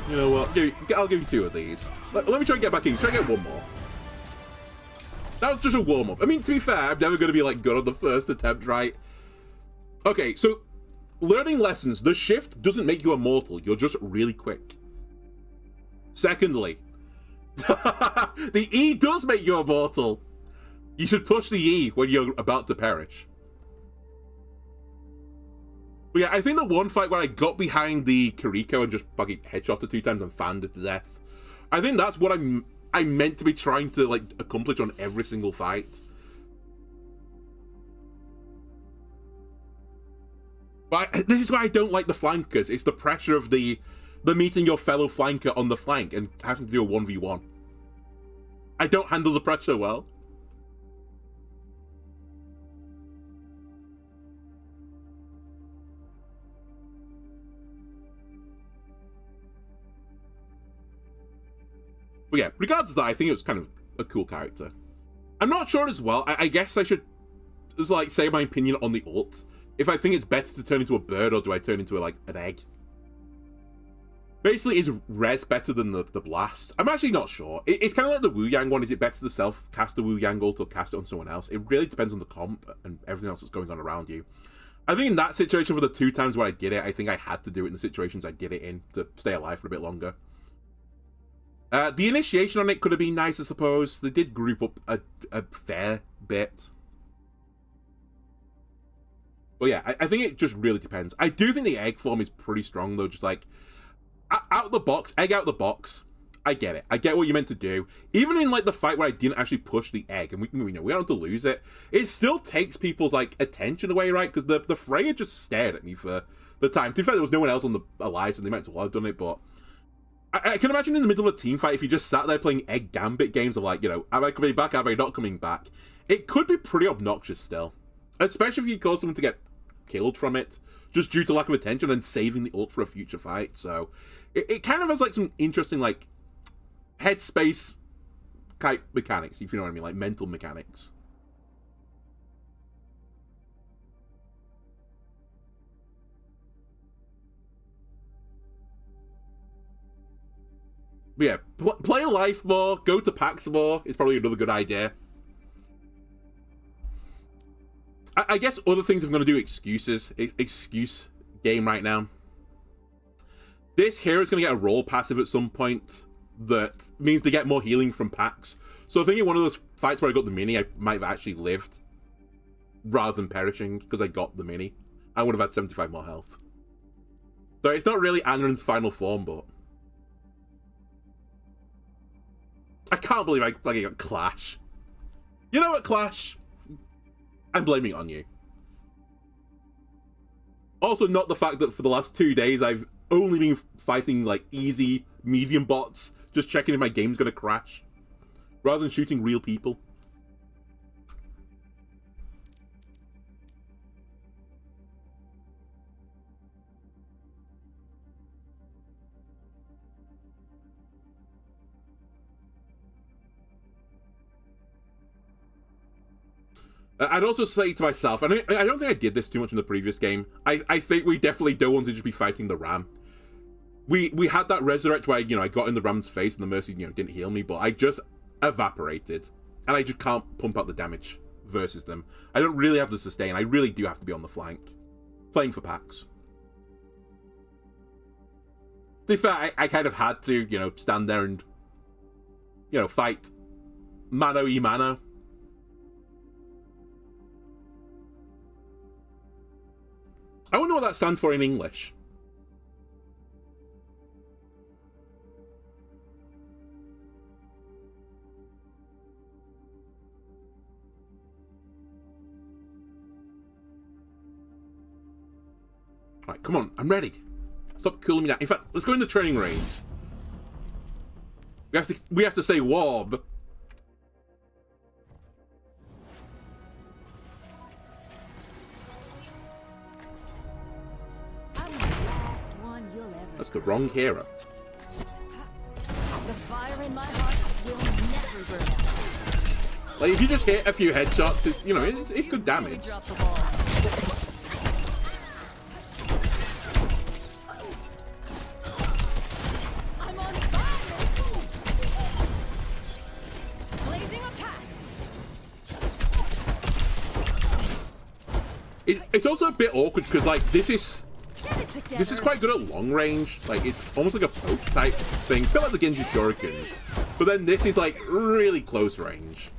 you know what? I'll give you 2 of these. Let me try and get back in. Try and get one more. That was just a warm-up. I mean, to be fair, I'm never going to be, like, good on the first attempt, right? Okay, so, learning lessons. The shift doesn't make you immortal. You're just really quick. Secondly, the E does make you immortal. You should push the E when you're about to perish. But yeah, I think the one fight where I got behind the Kiriko and just fucking headshot her 2 times and fanned it to death, I think that's what I meant to be trying to, like, accomplish on every single fight. But this is why I don't like the flankers. It's the pressure of the meeting your fellow flanker on the flank and having to do a 1v1. I don't handle the pressure well. But yeah, regardless of that, I think it was kind of a cool character. I'm not sure as well. I guess I should just, like, say my opinion on the ult. If I think it's better to turn into a bird or do I turn into, like, an egg? Basically, is res better than the blast? I'm actually not sure. It's kind of like the Wu Yang one. Is it better to self-cast the Wu Yang ult or cast it on someone else? It really depends on the comp and everything else that's going on around you. I think in that situation, for the 2 times where I did it, I think I had to do it in the situations I did it in to stay alive for a bit longer. The initiation on it could have been nice, I suppose. They did group up a fair bit. But yeah, I think it just really depends. I do think the egg form is pretty strong, though. Just like, out the box, egg out the box. I get it. I get what you meant to do. Even in, like, the fight where I didn't actually push the egg, and we know we don't have to lose it, it still takes people's, like, attention away, right? Because the Freya just stared at me for the time. To be fair, there was no one else on the alive, so they might as well have done it, but I can imagine in the middle of a team fight, if you just sat there playing egg gambit games of, like, you know, am I coming back, am I not coming back? It could be pretty obnoxious still. Especially if you cause someone to get killed from it, just due to lack of attention and saving the ult for a future fight. So, it kind of has, like, some interesting, like, headspace type mechanics, if you know what I mean, like, mental mechanics. But yeah, play life more, go to packs more is probably another good idea. I guess other things I'm going to do excuse game right now. This hero's going to get a roll passive at some point that means they get more healing from packs. So I think in one of those fights where I got the mini, I might have actually lived rather than perishing because I got the mini. I would have had 75 more health. So it's not really Anran's final form, but I can't believe I fucking got Clash. You know what, Clash? I'm blaming it on you. Also, not the fact that for the last 2 days I've only been fighting, like, easy, medium bots, just checking if my game's gonna crash, rather than shooting real people. I'd also say to myself, and I don't think I did this too much in the previous game, I think we definitely don't want to just be fighting the Ram. We had that resurrect where, you know, I got in the Ram's face and the Mercy, you know, didn't heal me, but I just evaporated. And I just can't pump out the damage versus them. I don't really have the sustain. I really do have to be on the flank. Playing for packs. To be fair, I kind of had to, you know, stand there and, you know, fight mano-y-mano. I wonder what that stands for in English. Right, come on, I'm ready. Stop cooling me down. In fact, let's go in the training range. We have to say wob. That's the wrong hero. The fire in my heart will never burn out. Like, if you just hit a few headshots, it's, you know, it's good damage. Drop the ball. I'm on fire. Blazing a path. It's also a bit awkward because, like, this is quite good at long range. Like, it's almost like a poke type thing. Feel like the Genji Shurikens. But then this is, like, really close range.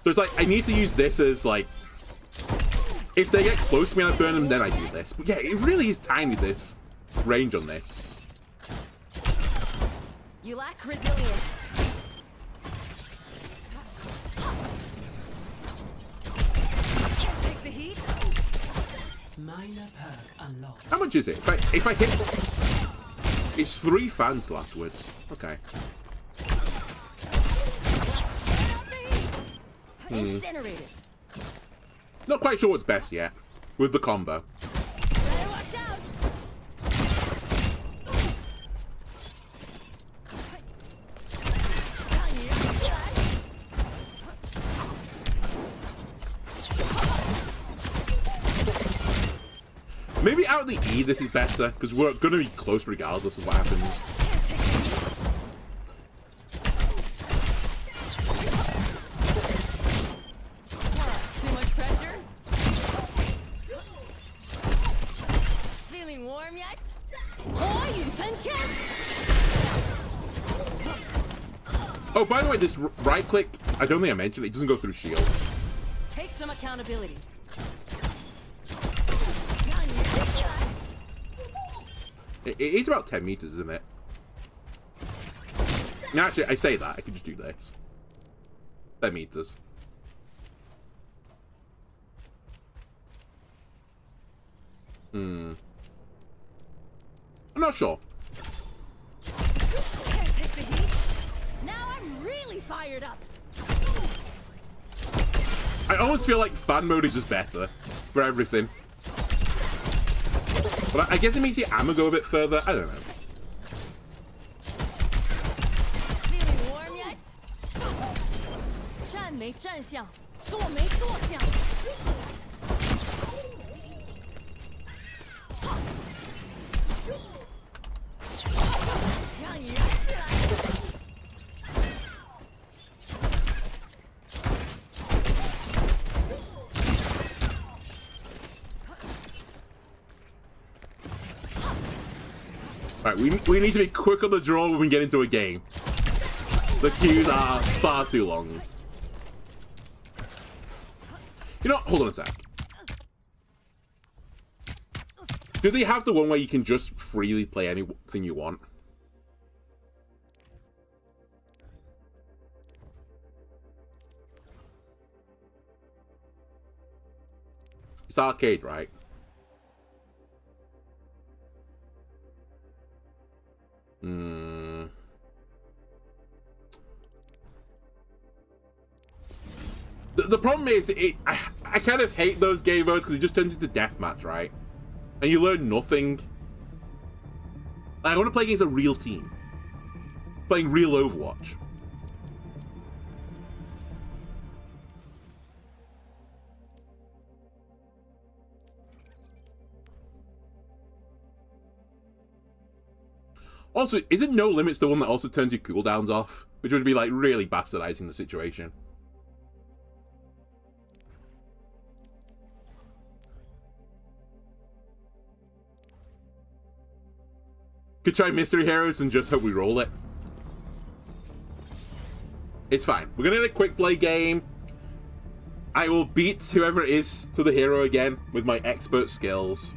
So it's like, I need to use this as, like, If they get close to me and I burn them, then I do this. But yeah, it really is tiny, this range on this. You lack resilience. Take the heat. Minor perk unlocked. How much is it? If I hit... It's 3 fans lastwards. Okay. Incinerated. Not quite sure what's best yet with the combo. Better watch out. Maybe out of the E this is better, because we're going to be close regardless of what happens. Too much pressure? Feeling warm yet? Oh, by the way, this right click, I don't think I mentioned it, it doesn't go through shields. Take some accountability. It is about 10 meters, isn't it? No, actually, I say that. I could just do this. 10 meters. I'm not sure. Can't take the heat. Now I'm really fired up. I almost feel like fan mode is just better for everything. But I guess it makes your ammo go a bit further. I don't know. Feeling warm yet? 站没站相，坐没坐相。让你燃起来。Right, we need to be quick on the draw when we get into a game. The queues are far too long. You know what? Hold on a sec. Do they have the one where you can just freely play anything you want? It's arcade, right? The problem is, I kind of hate those game modes because it just turns into deathmatch, right? And you learn nothing. Like, I want to play against a real team. Playing real Overwatch. Also, isn't No Limits the one that also turns your cooldowns off? Which would be, like, really bastardizing the situation. Could try Mystery Heroes and just hope we roll it. It's fine. We're gonna get a quick play game. I will beat whoever it is to the hero again with my expert skills.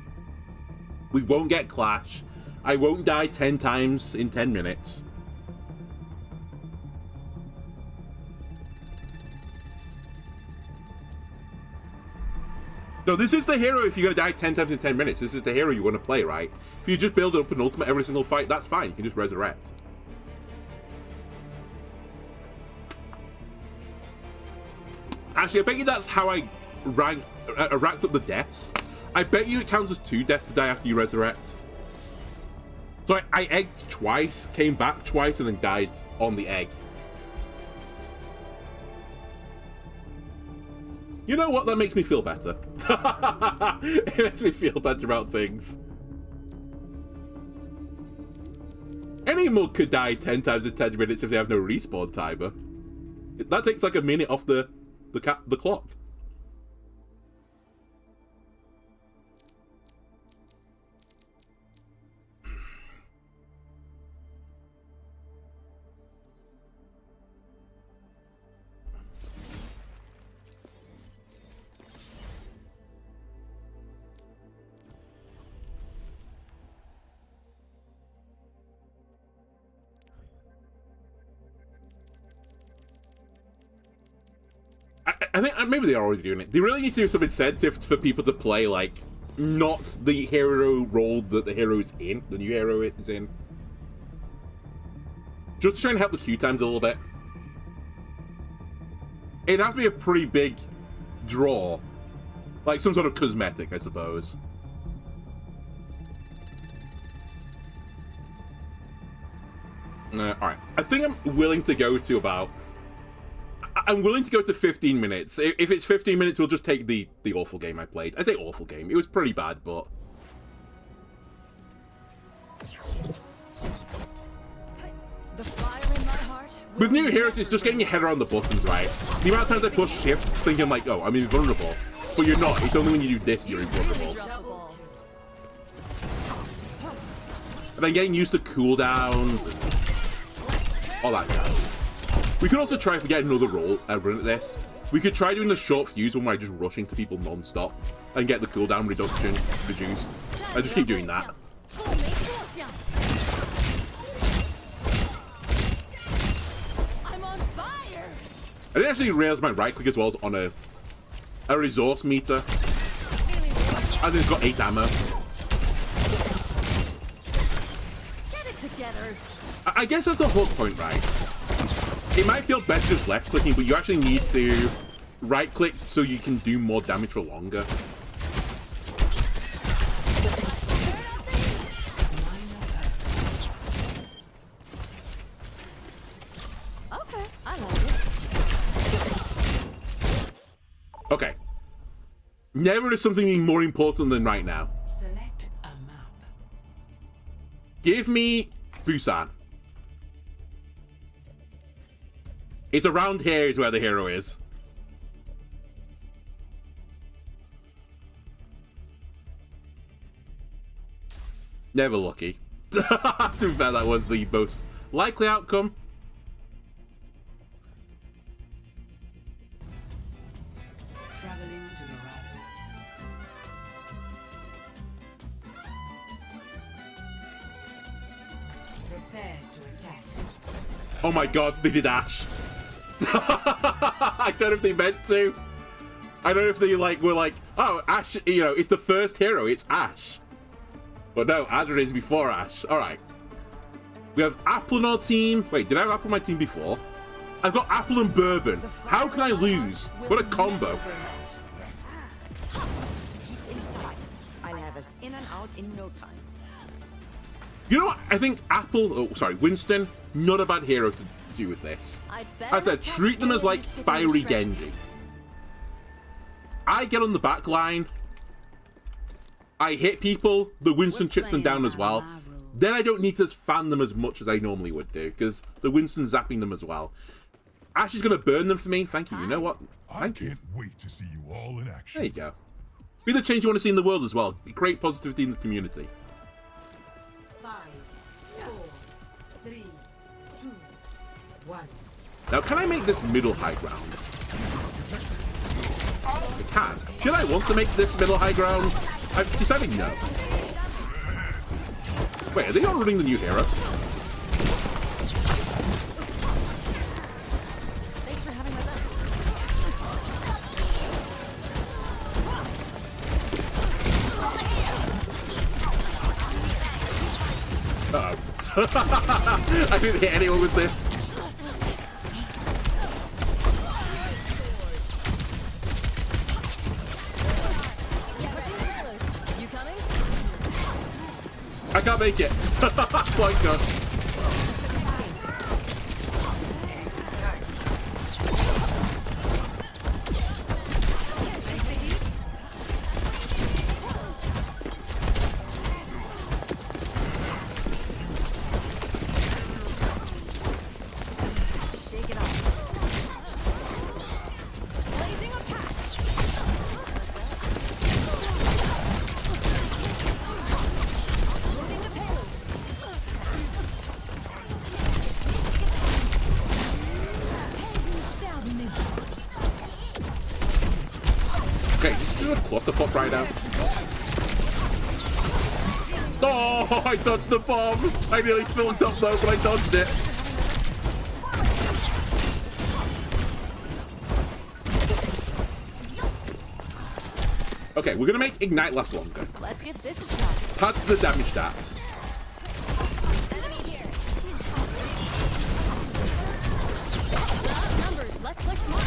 We won't get clash. I won't die 10 times in 10 minutes. So this is the hero if you're gonna die 10 times in 10 minutes. This is the hero you want to play, right? If you just build up an ultimate every single fight, that's fine. You can just resurrect. Actually, I bet you that's how I racked up the deaths. I bet you it counts as 2 deaths to die after you resurrect. So I egged twice, came back twice, and then died on the egg. You know what? That makes me feel better. It makes me feel better about things. Any mug could die 10 times in 10 minutes if they have no respawn timer. That takes like a minute off the clock. I think maybe they are already doing it. They really need to do some incentive for people to play, like, not the hero role that the hero's in, the new hero is in. Just to try and help the queue times a little bit. It'd have to be a pretty big draw. Like some sort of cosmetic, I suppose. Alright. I think I'm willing to go to about... I'm willing to go to 15 minutes. If it's 15 minutes, we'll just take the awful game I played. I say awful game. It was pretty bad, but... The fire in my heart will With new heroes, never it's just getting your head burn around the buttons, right? The amount of times I push shift, thinking like, oh, I'm invulnerable. But you're not. It's only when you do this you're invulnerable. Drop the ball. And then getting used to cooldowns, all that jazz. We could also try if we get another run at this. We could try doing the short fuse when we're just rushing to people non-stop and get the cooldown reduction reduced. I just keep doing that. I'm on fire. I didn't actually realize my right click as well as on a resource meter. And it's got 8 ammo. Get it together. I guess that's the whole point, right? It might feel better just left clicking, but you actually need to right click so you can do more damage for longer. Okay, I like it. Okay. Never is something more important than right now. Select a map. Give me Busan. It's around here is where the hero is. Never lucky. To be fair, that was the most likely outcome. Traveling to the right. Prepare to attack. Oh my god, they did Ash. I don't know if they meant to. I don't know if they were like, oh, Ash, you know, it's the first hero, it's Ash. But no, Anran is before Ash. Alright. We have Apple on our team. Wait, did I have Apple on my team before? I've got Apple and Bourbon. How can I lose? What a combo. I'll have us in and out in no time. You know what? I think Winston, not a bad hero to do with this. I said, treat them as like fiery Genji. I get on the back line. I hit people. The Winston chips them down as well. Then I don't need to fan them as much as I normally would do, because the Winston's zapping them as well. Ash is going to burn them for me. Thank you. You know what? Thank you. I can't wait to see you all in action. There you go. Be the change you want to see in the world as well. Create positivity in the community. 5, 4, 3, 2, 1. Now, can I make this middle high ground? I can. Should I want to make this middle high ground? I've decided no. Wait, are they all running the new hero? Thanks for having my back. Uh-oh. I didn't hit anyone with this. You coming? I can't make it. My God. Shake it off. Blazing attack. Moving the payload. Okay, just do a clusterfuck right now. Oh, I dodged the bomb. I nearly filled up though, but I dodged it. Okay, we're gonna make Ignite last longer. Let's get this a try. Add to the damage stats. Enemy here. Numbers. Let's play smart.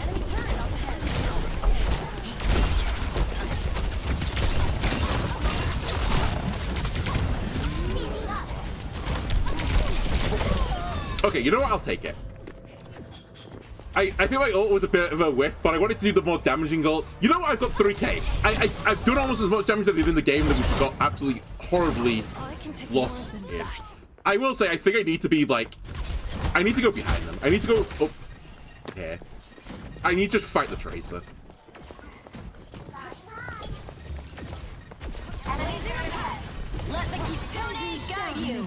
Enemy turret up ahead. Okay, you know what? I'll take it. I feel like ult was a bit of a whiff, but I wanted to do the more damaging ult. You know what? I've got 3k. I've done almost as much damage as I did in the game that we got absolutely horribly lost in. I will say, I think I need to be like... I need to go behind them. I need to go up here. I need to just fight the Tracer. Enemies are ahead. Let the Kitsune guide you.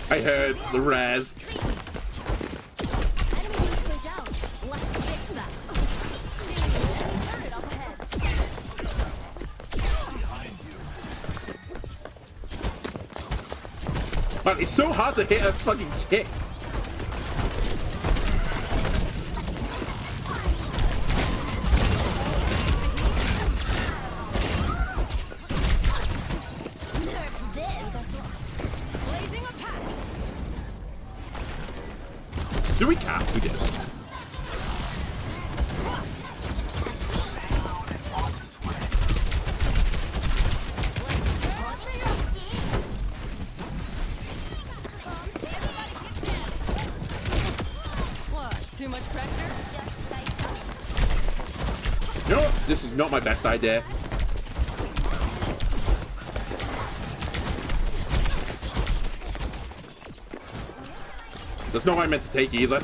I heard the res. Man, it's so hard to hit a fucking kick. Did we cap? We did. What? Too much pressure? You know what? This is not my best idea. That's not what I meant to take either.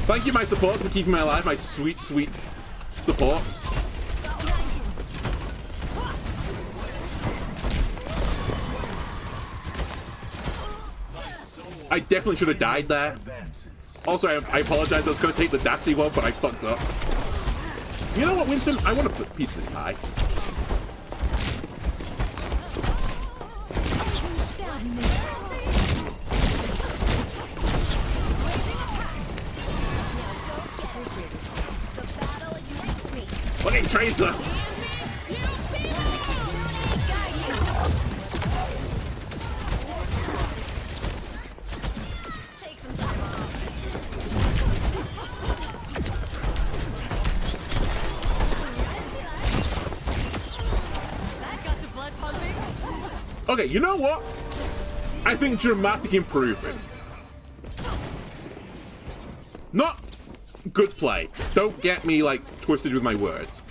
Thank you, my supports, for keeping me alive. My sweet, sweet supports. I definitely should have died there. Also, I apologize. I was going to take the dashy one, but I fucked up. You know what, Winston? I want to put a piece of this pie. Fucking Tracer! Okay, you know what? I think dramatic improvement. Not good play. Don't get me, like, twisted with my words.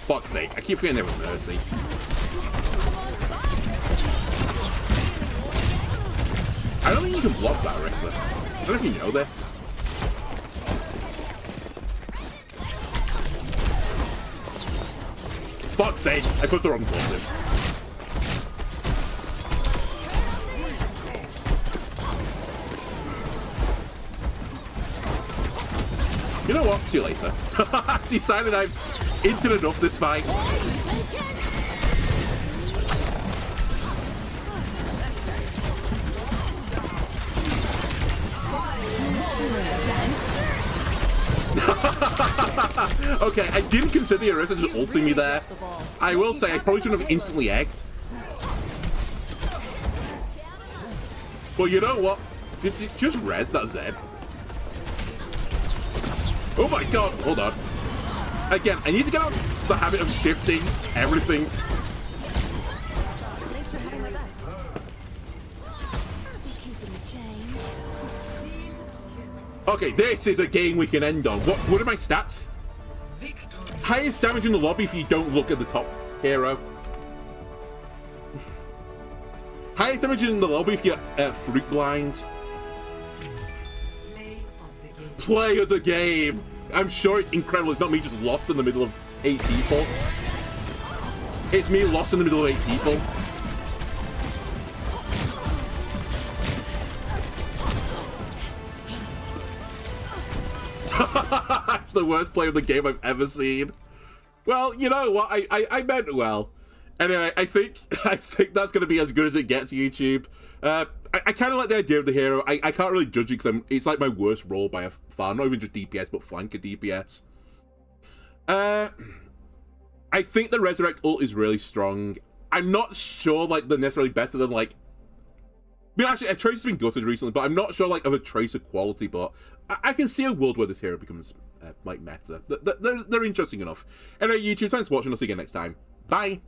Fuck's sake, I keep feeling there was mercy. I don't think you can block that, Arissa. I don't know if you know this. Fuck's sake, I put the wrong button. You know what? See you later. I've decided I've entered enough this fight. Okay, I didn't consider Arissa just ulting me there. I will say I probably shouldn't have instantly egged. Well, you know what? Just res that Zed. Oh my god, hold on. Again, I need to get out the habit of shifting everything. Thanks for having my back. I'll be keeping the change. Okay, this is a game we can end on. What are my stats? Highest damage in the lobby if you don't look at the top hero. Highest damage in the lobby if you're fruit blind. Play of the game. I'm sure it's incredible. It's not me just lost in the middle of 8 people. It's me lost in the middle of 8 people. It's the worst play of the game I've ever seen. Well, you know what? I meant well. Anyway, I think that's going to be as good as it gets, YouTube. I kind of like the idea of the hero. I can't really judge it because it's like my worst role by a far. Not even just DPS, but flanker DPS. I think the Resurrect ult is really strong. I'm not sure like they're necessarily better than like. I mean, actually, a Trace has been gutted recently, but I'm not sure like of a Tracer quality. But I can see a world where this hero becomes like meta. They're interesting enough. Anyway, YouTube, thanks for watching. I'll see you again next time. Bye.